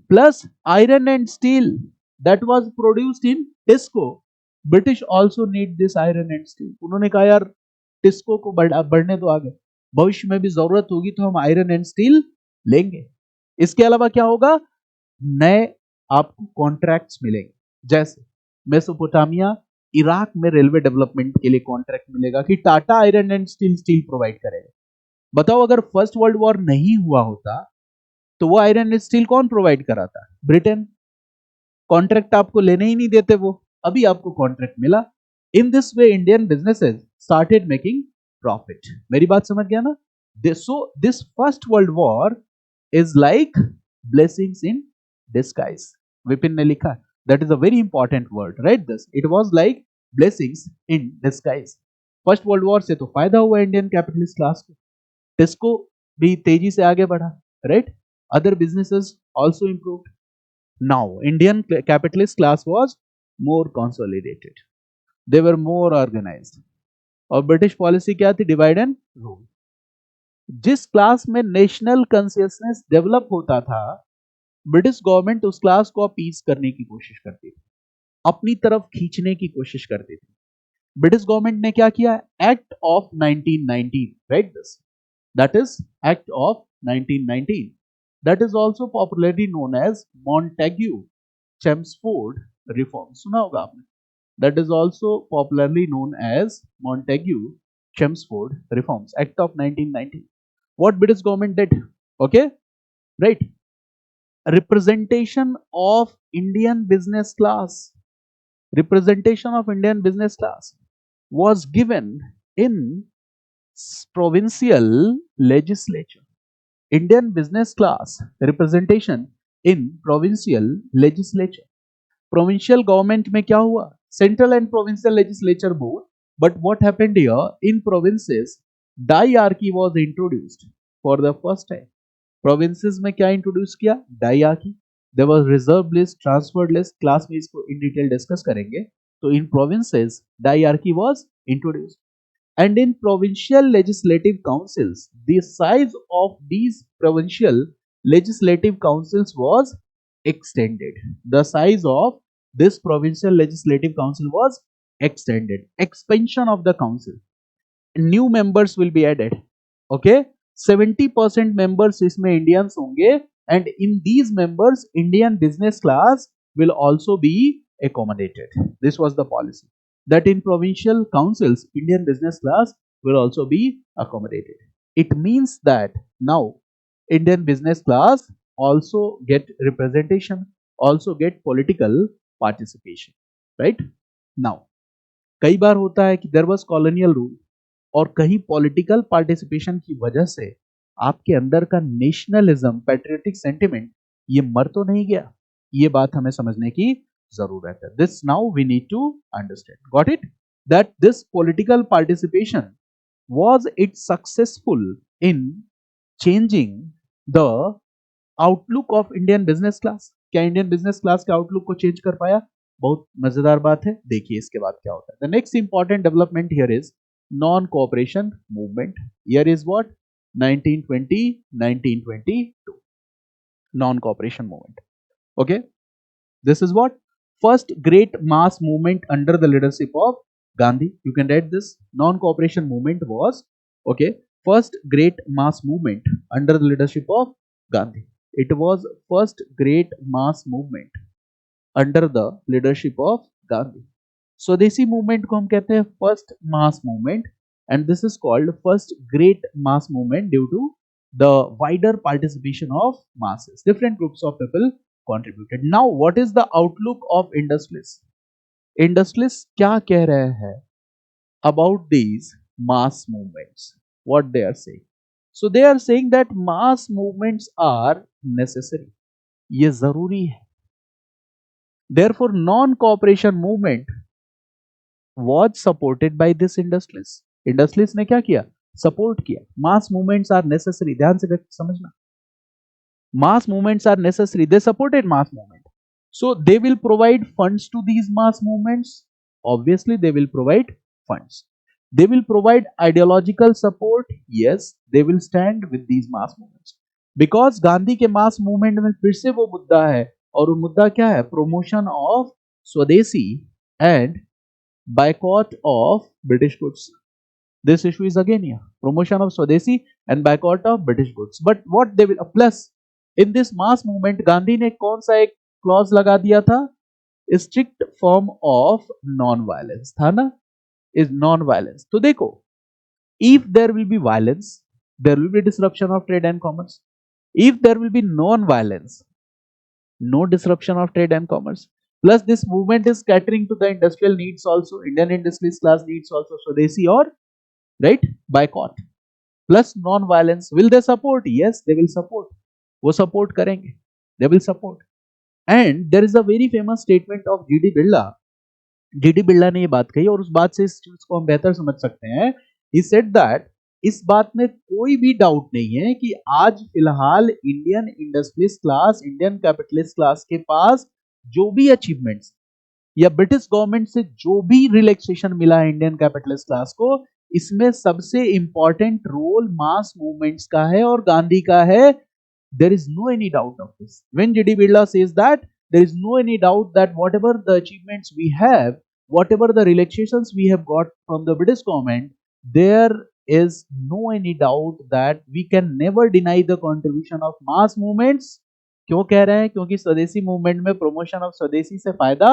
Plus iron and steel that was produced in TISCO, British also need this iron and steel. उन्होंने कहा यार टिस्को को बढ़ने दो आगे, भविष्य में भी जरूरत होगी तो हम आयरन एंड स्टील लेंगे. इसके अलावा क्या होगा? नए आपको कॉन्ट्रैक्ट्स मिलेंगे. जैसे मेसोपोटामिया, इराक में रेलवे डेवलपमेंट के लिए कॉन्ट्रैक्ट मिलेगा कि Tata iron and steel provide करेगा. बताओ, अगर फर्स्ट वर्ल्ड वॉर नहीं हुआ होता तो वो आयरन एंड स्टील कौन प्रोवाइड कराता? ब्रिटेन. कॉन्ट्रैक्ट आपको लेने ही नहीं देते वो, अभी आपको कॉन्ट्रैक्ट मिला. इन this way Indian businesses started making profit. मेरी बात समझ गया ना? So this first world war is like blessings in disguise. Vipin ने लिखा, that is a very important word, right this. It was like blessings in disguise. First world war से तो फायदा हुआ इंडियन कैपिटलिस्ट क्लास को. टिस्को भी तेजी से आगे बढ़ा, right. Other businesses also improved. Now, Indian capitalist class was more consolidated. They were more organized. और ब्रिटिश पॉलिसी क्या थी? Divide and rule. जिस क्लास में नेशनल कॉन्शियसनेस डेवलप होता था, ब्रिटिश गवर्नमेंट उस क्लास को अपीज करने की कोशिश करती थी, अपनी तरफ खींचने की कोशिश करती थी. ब्रिटिश गवर्नमेंट ने क्या किया? Act of 1919, right this, that is act of 1919. That is also popularly known as Montagu-Chelmsford reform. सुना होगा आपने. That is also popularly known as Montagu-Chelmsford reforms. Act of 1919. What British government did? Okay, right. Representation of Indian business class. Representation of Indian business class was given in provincial legislature. Indian business class representation in provincial legislature. Provincial government में क्या हुआ? Central and provincial legislature both. But what happened here? In provinces, diarchy was introduced for the first time. Provinces में क्या introduce किया? Diarchy. There was reserve list, transferred list. Class में इसको in detail discuss करेंगे. तो in provinces, diarchy was introduced. And in provincial legislative councils, the size of these provincial legislative councils was extended. The size of this provincial legislative council was extended. Expansion of the council. New members will be added. Okay, 70% members इसमें Indians होंगे, and in these members, Indian business class will also be accommodated. This was the policy. That in provincial councils, Indian business class will also be accommodated. It means that now Indian business class also get representation, also get political participation, right? Now, कई बार होता है कि there was colonial rule और कहीं political participation की वजह से आपके अंदर का नेशनलिज्म, पैट्रियोटिक सेंटिमेंट ये मर तो नहीं गया. ये बात हमें समझने की जरूरत है. This now we need to understand. Got it? That this political participation was it successful in changing the outlook of Indian business class. क्या इंडियन बिजनेस क्लास के आउटलुक को चेंज कर पाया? बहुत मजेदार बात है. देखिए इसके बाद क्या होता है. The next important development here is non cooperation movement. Here is what? 1920 1922 non cooperation movement. Okay, this is what? First great mass movement under the leadership of Gandhi. You can read this. Non-cooperation movement was, okay, first great mass movement under the leadership of Gandhi. It was first great mass movement under the leadership of Gandhi. Swadeshi movement को हम कहते हैं first mass movement, and this is called first great mass movement due to the wider participation of masses. Different groups of people contributed. Now, what is the outlook of industrialists? Industrialists क्या कह रहे हैं about these mass movements? What they are saying? So they are saying that mass movements are necessary. ये जरूरी है. Therefore, non-cooperation movement was supported by this industrialists. Industrialists ने क्या किया? Support किया. Mass movements are necessary. ध्यान से समझना. Mass movements are necessary. They supported mass movement. So they will provide funds to these mass movements. Obviously, they will provide funds. They will provide ideological support. Yes, they will stand with these mass movements. Because Gandhi के mass movement में फिर से वो मुद्दा है, और वो मुद्दा क्या है? Promotion of स्वदेशी and boycott of British goods. This issue is again here. Promotion of Swadeshi and boycott of British goods. But what they will plus in this mass movement, Gandhi ने कौन सा एक क्लॉज लगा दिया था? Strict form of non violence था ना, is non violence. तो देखो, if there will be violence, there will be disruption of trade and commerce. If there will be non violence, no disruption of trade and commerce. Plus, this movement is catering to the industrial needs also. Indian industrialist class needs also Swadeshi or right boycott. Plus non-violence. Will they support? Yes, they will support. वो support करेंगे. They will support. And there is a very famous statement of G.D. Birla. G.D. Birla ने ये बात कही, और उस बात से इस चीज को हम बेहतर समझ सकते हैं. He said that इस बात में कोई भी डाउट नहीं है कि आज फिलहाल Indian industrialist class, Indian capitalist class के पास जो भी अचीवमेंट्स या ब्रिटिश गवर्नमेंट से जो भी रिलैक्सेशन मिला है इंडियन कैपिटलिस्ट क्लास को, इसमें सबसे इंपॉर्टेंट रोल मास मूवमेंट्स का है और गांधी का है. There is no any doubt of this. When G D Birla says that, there is no any doubt that whatever the achievements we have, whatever the relaxations we have got from the British government, there is no any doubt that we can never deny the contribution of mass movements. क्यों कह रहे हैं? क्योंकि स्वदेशी movement में promotion of स्वदेशी से फायदा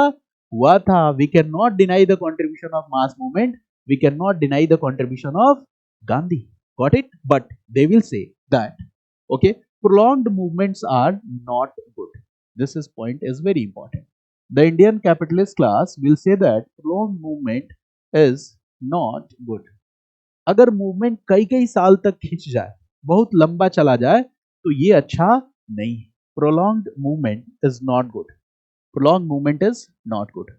हुआ था. We cannot deny the contribution of mass movement. We cannot deny the contribution of Gandhi. Got it? But they will say that okay, prolonged movements are not good. This is point is very important. The Indian capitalist class will say that prolonged movement is not good. अगर movement कई कई साल तक खिंच जाए, बहुत लंबा चला जाए, तो ये अच्छा नहीं है. Prolonged movement is not good. Prolong movement is not good.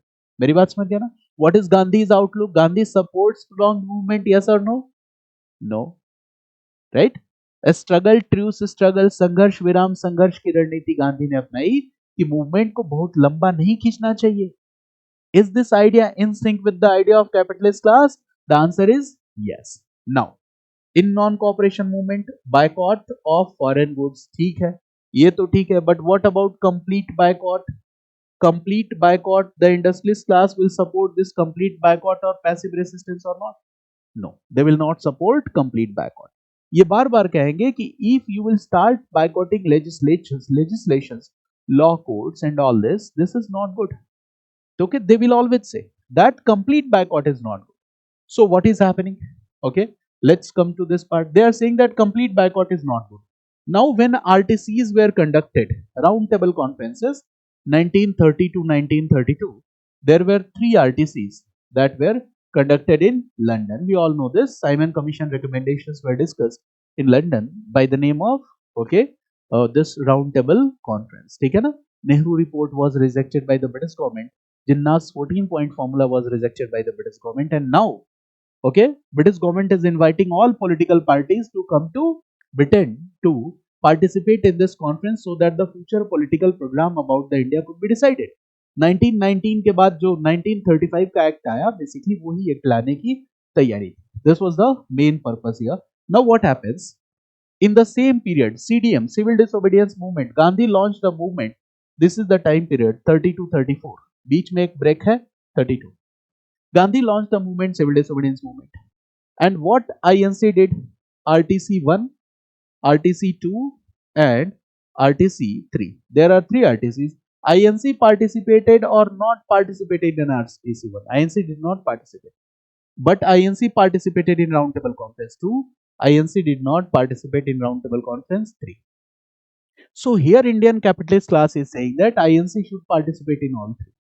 मेरी बात समझ गया ना? What is Gandhi's outlook? Gandhi supports prolonged movement, yes और no? No. Right? Struggle, truce struggle, संघर्ष विराम संघर्ष की रणनीति गांधी ने अपनाई कि मूवमेंट को बहुत लंबा नहीं खींचना चाहिए. Is this idea in sync with the idea of capitalist class? The answer is yes. Now, in non-cooperation movement, boycott of foreign goods, ठीक है, ये तो ठीक है. But what about complete boycott? Complete boycott, the industrialist class will support this complete boycott or passive resistance or not? No, they will not support complete boycott. ये बार बार कहेंगे कि if you will start boycotting legislations, law codes and all this is not good. Okay, they will always say that complete boycott is not good. So what is happening? Okay, let's come to this part. They are saying that complete boycott is not good. Now, when RTCs were conducted, round table conferences, 1930 to 1932, there were 3 RTCs that were conducted in London. We all know this. Simon Commission recommendations were discussed in London by the name of this round table conference. ठीक है ना? Nehru report was rejected by the British government. Jinnah's 14-point formula was rejected by the British government, and now okay, British government is inviting all political parties to come to Britain to participate in this conference so that the future political program about the India could be decided. 1919 के बाद जो 1935 का act आया, basically वही act लाने की तैयारी. This was the main purpose here. Now what happens? In the same period, CDM, Civil Disobedience Movement, Gandhi launched the movement. This is the time period 30 to 34. बीच में एक ब्रेक है 32. Gandhi launched the movement, Civil Disobedience Movement. And what INC did? RTC 1, RTC 2 and RTC 3. There are 3 RTCs. INC participated or not participated in RTC 1? INC did not participate. But INC participated in Roundtable Conference 2 INC did not participate in Roundtable Conference 3. So here Indian capitalist class is saying that INC should participate in all three.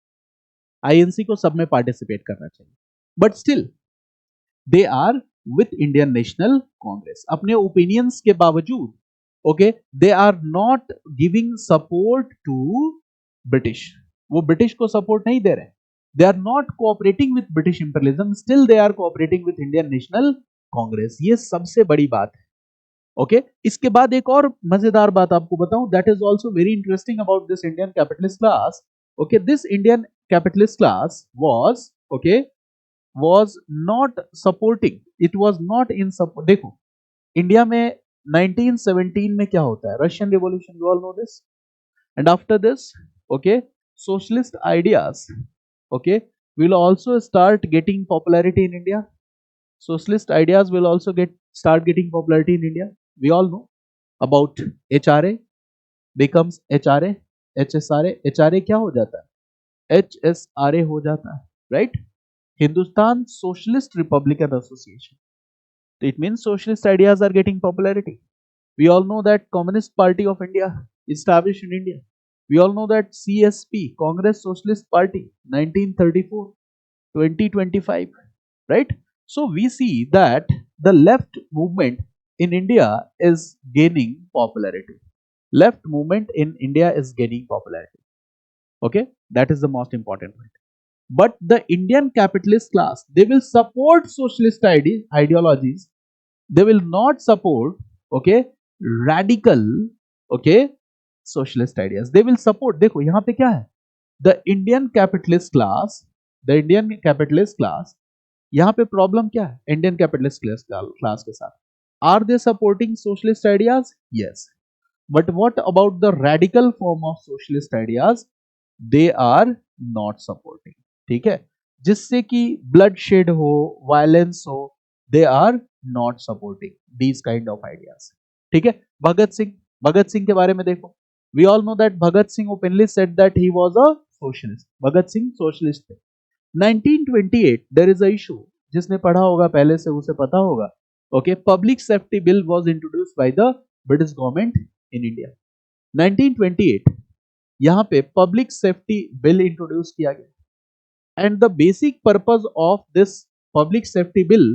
INC को सब में participate करना चाहिए. But still they are with Indian National Congress. अपने opinions के बावजूद, okay, they are not giving support to British. वो British को support नहीं दे रहे. They are not cooperating with British imperialism. Still they are cooperating with Indian National Congress. ये सबसे बड़ी बात है. ओके इसके बाद एक और मजेदार बात आपको बताऊं, that is also very interesting about this Indian capitalist class. Okay this Indian capitalist class was okay was not supporting, it was not in support. देखो इंडिया में 1917 में क्या होता है, Russian revolution, you all know this. And after this okay socialist ideas okay will also start getting popularity in India. Socialist ideas will also start getting popularity in India. We all know about HRA becomes HRA, HSRA. HRA क्या हो जाता है, HSRA हो जाता है, right? Hindustan Socialist Republican Association. It means socialist ideas are getting popularity. We all know that Communist Party of India established in India. We all know that CSP, Congress Socialist Party, 1934, 2025, right? So we see that the left movement in India is gaining popularity. Left movement in India is gaining popularity. Okay, that is the most important point. But the Indian capitalist class, they will support socialist ideologies. They will not support, okay, radical, okay, socialist ideas. They will support. देखो यहाँ पे क्या है, the Indian capitalist class, the Indian capitalist class, यहाँ पे problem क्या है Indian capitalist class के साथ, are they supporting socialist ideas? Yes, but what about the radical form of socialist ideas? They are not supporting. ठीक है, जिससे कि ब्लड शेड हो, वायलेंस हो, they are not supporting these kind of ideas. ठीक है, भगत सिंह के बारे में देखो. We all know that Bhagat Singh openly said that he was a socialist. Bhagat Singh socialist थे. 1928 देयर इज अ इशू, जिसने पढ़ा होगा पहले से उसे पता होगा. Okay, public safety bill was introduced by the British government in India. 1928 यहां पे पब्लिक सेफ्टी बिल इंट्रोड्यूस किया गया, and the basic purpose of this public safety bill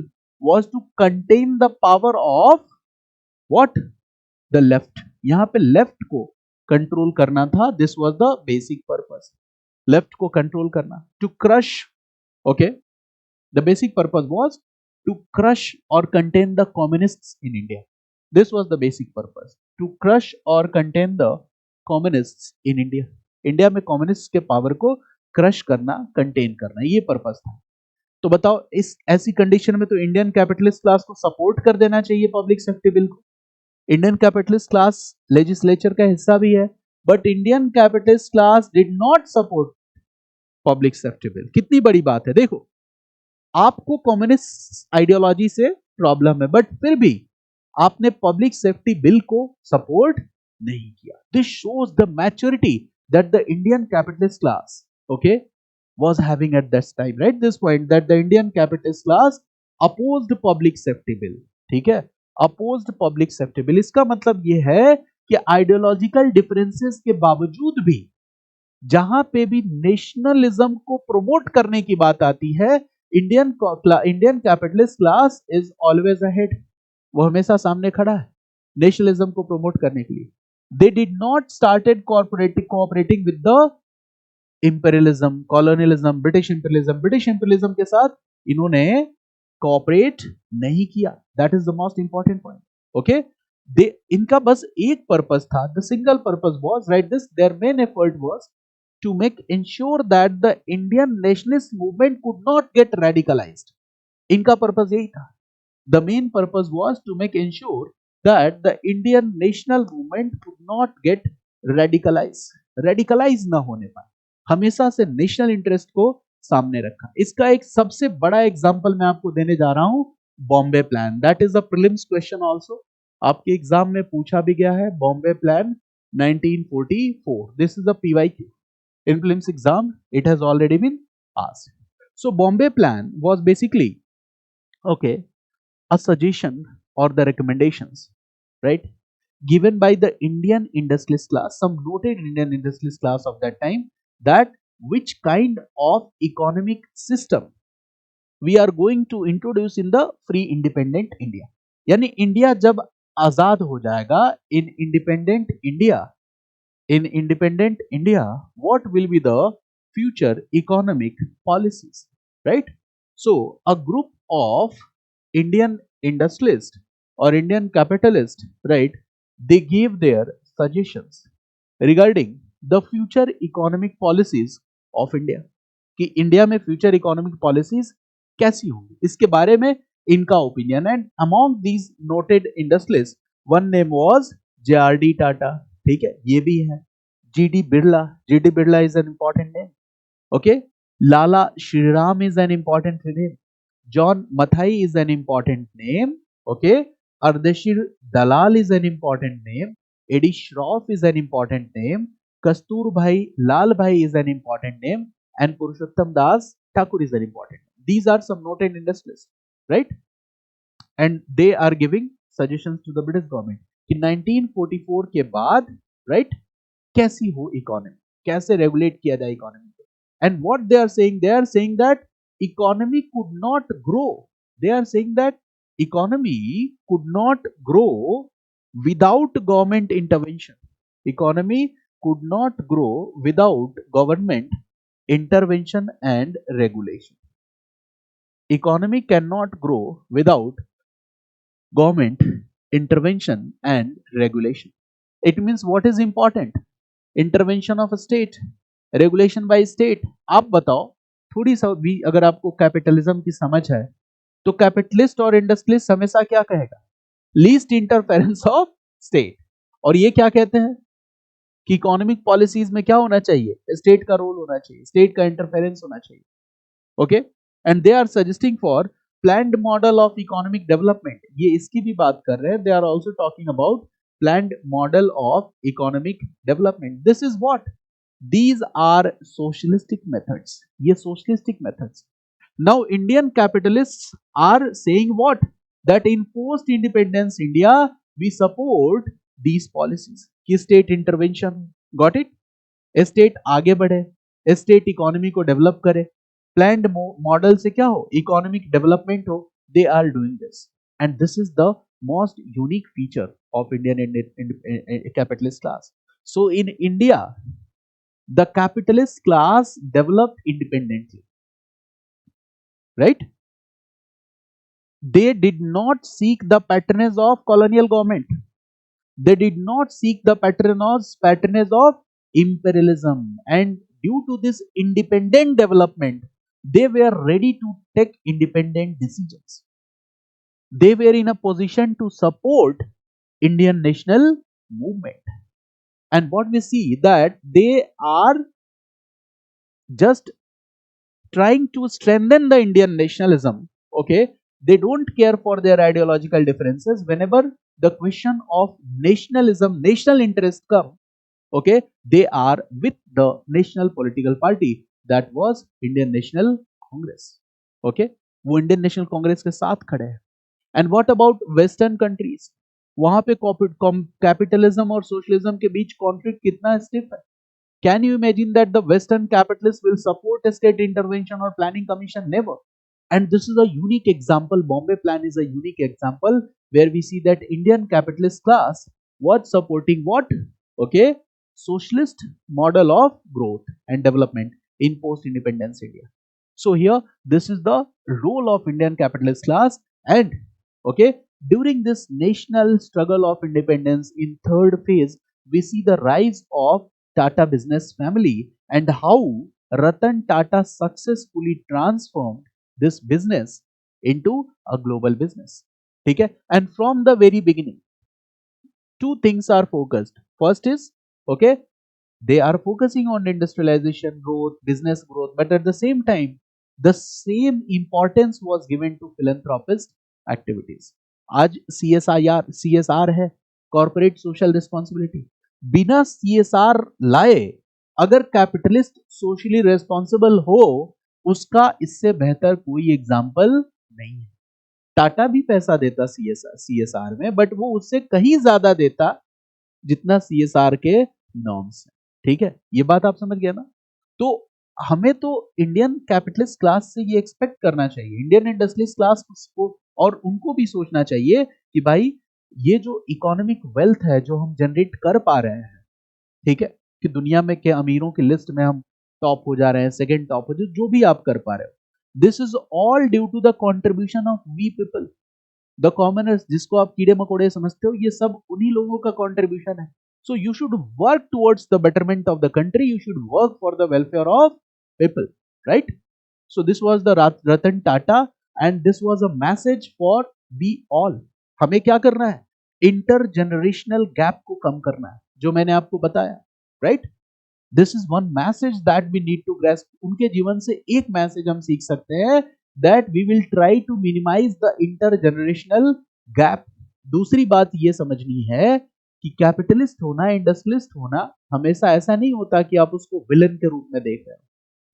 was to contain the power of what, the left. यहां पे left को control करना था. This was the basic purpose, left को कंट्रोल करना, to crush. Okay, the basic purpose was to crush और contain the communists in India. This was the basic purpose, to crush और contain the communists in India. India में communist के power को crush करना, contain करना, ये purpose था. तो बताओ इस ऐसी कंडीशन में तो इंडियन कैपिटलिस्ट क्लास को सपोर्ट कर देना चाहिए पब्लिक सेफ्टी बिल को. इंडियन कैपिटलिस्ट क्लास लेजिस्लेचर का हिस्सा भी है, but Indian capitalist class did not support public safety bill. कितनी बड़ी बात है. देखो आपको कम्युनिस्ट आइडियोलॉजी से प्रॉब्लम है, बट फिर भी आपने पब्लिक सेफ्टी बिल को सपोर्ट नहीं किया. This shows the maturity that the Indian capitalist class okay was having at that time, right? This point that the Indian capitalist class opposed public safety bill. ठीक है, opposed public safety bill. इसका मतलब ये है कि ideological differences के बावजूद भी जहां पे भी नेशनलिज्म को प्रमोट करने की बात आती है, Indian capitalist class is always ahead. वो हमेशा सामने खड़ा है नेशनलिज्म को प्रमोट करने के लिए. They did not started cooperating with the imperialism, colonialism, British imperialism के साथ इन्होंने कोऑपरेट नहीं किया. That is the most important point. Okay, they इनका बस एक पर्पस था, the single purpose was, right this, their main effort was to make ensure that the Indian nationalist movement could not get radicalised. इनका purpose यही था. The main purpose was to make ensure that the Indian national movement could not gate radicalise ना होने पाए. हमेशा से national interest को सामने रखा. इसका एक सबसे बड़ा एग्जांपल मैं आपको देने जा रहा हूं, Bombay plan. That is a prelims question also, आपके एग्जाम में पूछा भी गया है. Bombay plan 1944, this is a PYQ in prelims exam, it has already been asked. So Bombay plan was basically okay a suggestion or the recommendations, right, given by the Indian industrialist class, some noted Indian industrialist class of that time, that which kind of economic system we are going to introduce in the free independent India. यानी India जब आजाद हो जाएगा, in independent India, what will be the future economic policies, right? So a group of Indian industrialists or Indian capitalists, right, they gave their suggestions regarding the future economic policies of India, कि India में future economic policies कैसी होंगी, इसके बारे में इनका opinion. And among these noted industrialist, one name was JRD. Tata. ठीक है, ये भी है. GD. Birla. GD. Birla is an important name. Okay. Lala Shriram is an important name. John Mathai is an important name. Okay. Ardeshir Dalal is an important name. Eddie Shroff is an important name. Kasturbhai Lal Bhai is an important name. And Purushottam Das Thakur is an important name. These are some noted industrialists, right? And they are giving suggestions to the British government कि 1944 के बाद, right, कैसी हो economy, कैसे regulate किया जाए economy को. And what they are saying that economy could not grow. They are saying that economy could not grow without government intervention. Economy could not grow without government intervention and regulation. Economy cannot grow without government intervention and regulation. It means what is important? Intervention of a state, regulation by state. आप बताओ, थोड़ी सा भी अगर आपको capitalism की समझ है, तो कैपिटलिस्ट और इंडस्ट्रियलिस्ट हमेशा क्या कहेगा? Least interference of state. और ये क्या कहते हैं कि इकोनॉमिक पॉलिसीज में क्या होना चाहिए? स्टेट का रोल होना चाहिए, स्टेट का इंटरफेरेंस होना चाहिए. Okay. And they are suggesting for planned model of economic development. ये इसकी भी बात कर रहे हैं. They are also talking about planned model of economic development. This is what? These are socialistic methods. ये socialistic methods. Now Indian capitalists are saying what? That in post-independence India, we support these policies. कि state intervention. Got it? State आगे बढ़े, state economy को develop करे, planned model से क्या हो? Economic development हो. They are doing this, and this is the most unique feature of Indian capitalist class. So in India the capitalist class developed independently, right? They did not seek the patronage of colonial government. They did not seek the patronage of imperialism, and due to this independent development, they were ready to take independent decisions. They were in a position to support Indian national movement. And what we see that they are just trying to strengthen the Indian nationalism. Okay, they don't care for their ideological differences. Whenever the question of nationalism, national interest come, okay, they are with the national political party, that was Indian National Congress. Okay, वो Indian National Congress के साथ खड़े हैं. And what about Western countries? वहां पे capitalism और socialism के बीच conflict कितना स्टिफ है. Can you imagine that the Western capitalists will support a state intervention or planning commission? Never. And this is a unique example. Bombay Plan is a unique example where we see that Indian capitalist class was supporting what? Okay, socialist model of growth and development in post-independence India. So here, this is the role of Indian capitalist class. And okay, during this national struggle of independence in third phase, we see the rise of Tata business family and how Ratan Tata successfully transformed this business into a global business. Okay? And from the very beginning, two things are focused. First is, okay, they are focusing on industrialization growth, business growth, but at the same time, the same importance was given to philanthropist activities. आज CSR है, corporate social responsibility. बिना CSR लाए अगर capitalist socially responsible हो, उसका इससे बेहतर कोई एग्जाम्पल नहीं है. टाटा भी पैसा देता सीएसआर में, बट वो उससे कहीं ज्यादा देता जितना सीएसआर के नॉर्म्स है। ठीक है, ये बात आप समझ गए ना। तो हमें तो इंडियन कैपिटलिस्ट क्लास से ये एक्सपेक्ट करना चाहिए, इंडियन इंडस्ट्रियलिस्ट क्लास को, और उनको भी सोचना चाहिए कि भाई ये जो इकोनॉमिक वेल्थ है जो हम जनरेट कर पा रहे हैं, ठीक है, कि दुनिया में के अमीरों की लिस्ट में हम टॉप हो जा रहे हैं, सेकंड टॉप हो, जो भी आप कर पा रहे हो, this is all due to the contribution of we people, the commoners, जिसको आप कीड़े मकोड़े समझते हो, ये सब उन्हीं लोगों का कंट्रीब्यूशन है। So you should work towards the betterment of the country, you should work for the welfare of people, right. So this was the Ratan Tata, and this was a message for we all. हमें क्या करना है, inter generational gap को कम करना है, जो मैंने आपको बताया, right. This is one message that we need to grasp. उनके जीवन से एक मैसेज हम सीख सकते हैं, that we will try to minimise the intergenerational gap. दूसरी बात ये समझनी है कि कैपिटलिस्ट होना, इंडस्ट्रियलिस्ट होना हमेशा ऐसा नहीं होता कि आप उसको विलन के रूप में देख रहे हो।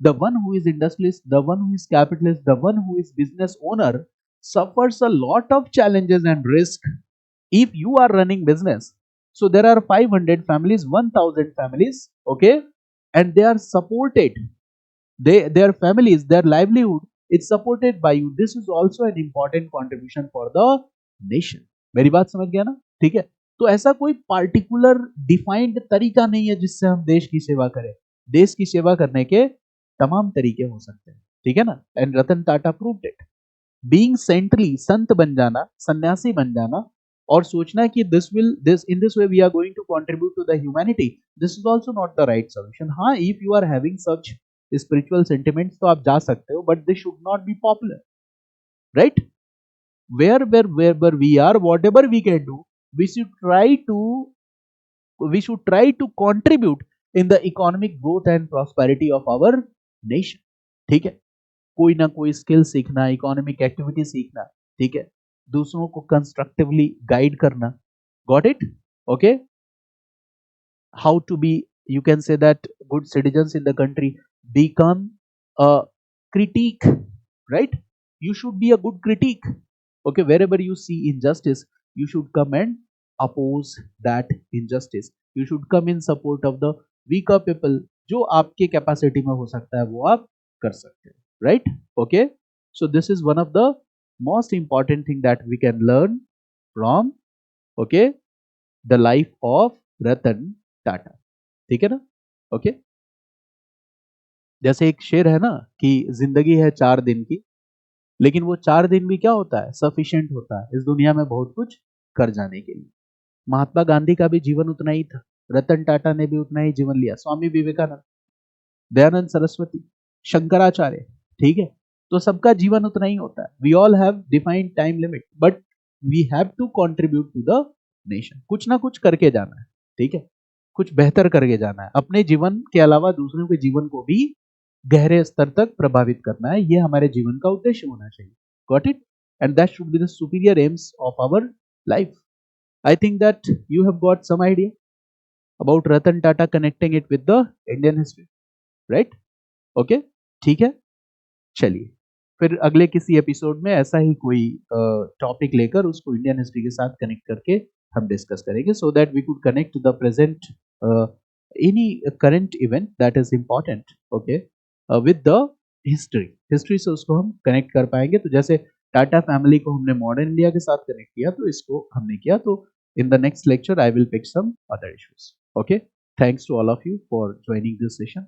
The one who is industrialist, the one who is capitalist, the one who is business owner suffers a lot of challenges and risk. If you are running business, so there are 500 families, 1000 families, okay, and they are supported, their families, their livelihood, it's supported by you. This is also an important contribution for the nation. मेरी बात समझ गया ना, ठीक है। तो ऐसा कोई पार्टिकुलर डिफाइंड तरीका नहीं है जिससे हम देश की सेवा करें। देश की सेवा करने के तमाम तरीके हो सकते हैं, ठीक है ना। And Ratan Tata proved it. Being saintly, संत बन जाना, सन्यासी बन जाना, और सोचना कि this in this way we are going to contribute to the humanity, this is also not the right solution. हाँ, if you are having such spiritual sentiments तो आप जा सकते हो, but this should not be popular, right. Wherever we are, whatever we can do, we should try to contribute in the economic growth and prosperity of our nation, ठीक है। कोई ना कोई स्किल सीखना, इकोनॉमिक एक्टिविटी सीखना, ठीक है, दूसरों को कंस्ट्रक्टिवली गाइड करना, got it, okay. how to be, you can say that good citizens in the country, become a critique, right. You should be a good critique, okay. Wherever you see injustice, you should come and oppose that injustice, you should come in support of the weaker people, जो आपके capacity में हो सकता है वो आप कर सकते हैं, right, okay. So this is one of the most important thing that we can learn from, okay, the life of Ratan Tata, ठीक है ना, ओके। जैसे एक शेर है ना कि जिंदगी है 4 दिन की, लेकिन वो 4 दिन भी क्या होता है, सफिशिएंट होता है इस दुनिया में बहुत कुछ कर जाने के लिए। महात्मा गांधी का भी जीवन उतना ही था, रतन टाटा ने भी उतना ही जीवन लिया, स्वामी विवेकानंद, दयानंद सरस्वती, शंकराचार्य, ठीक है। तो सबका जीवन उतना ही होता है। We all have defined time limit, but we have to contribute to the nation. कुछ ना कुछ करके जाना है, ठीक है, कुछ बेहतर करके जाना है, अपने जीवन के अलावा दूसरों के जीवन को भी गहरे स्तर तक प्रभावित करना है, ये हमारे जीवन का उद्देश्य होना चाहिए, got it. And that should be the superior aims of our life. I think that you have got some idea about Ratan Tata connecting it with the Indian history, right, okay, ठीक है। चलिए फिर अगले किसी एपिसोड में ऐसा ही कोई टॉपिक लेकर उसको इंडियन हिस्ट्री के साथ कनेक्ट करके हम डिस्कस करेंगे, so that we could connect the present any current event that is important, okay, with the history. History से उसको हम कनेक्ट कर पाएंगे। तो जैसे टाटा फैमिली को हमने मॉडर्न इंडिया के साथ कनेक्ट किया, तो इसको हमने किया। तो in the next lecture I will pick some other issues, okay. Thanks to all of you for joining this session.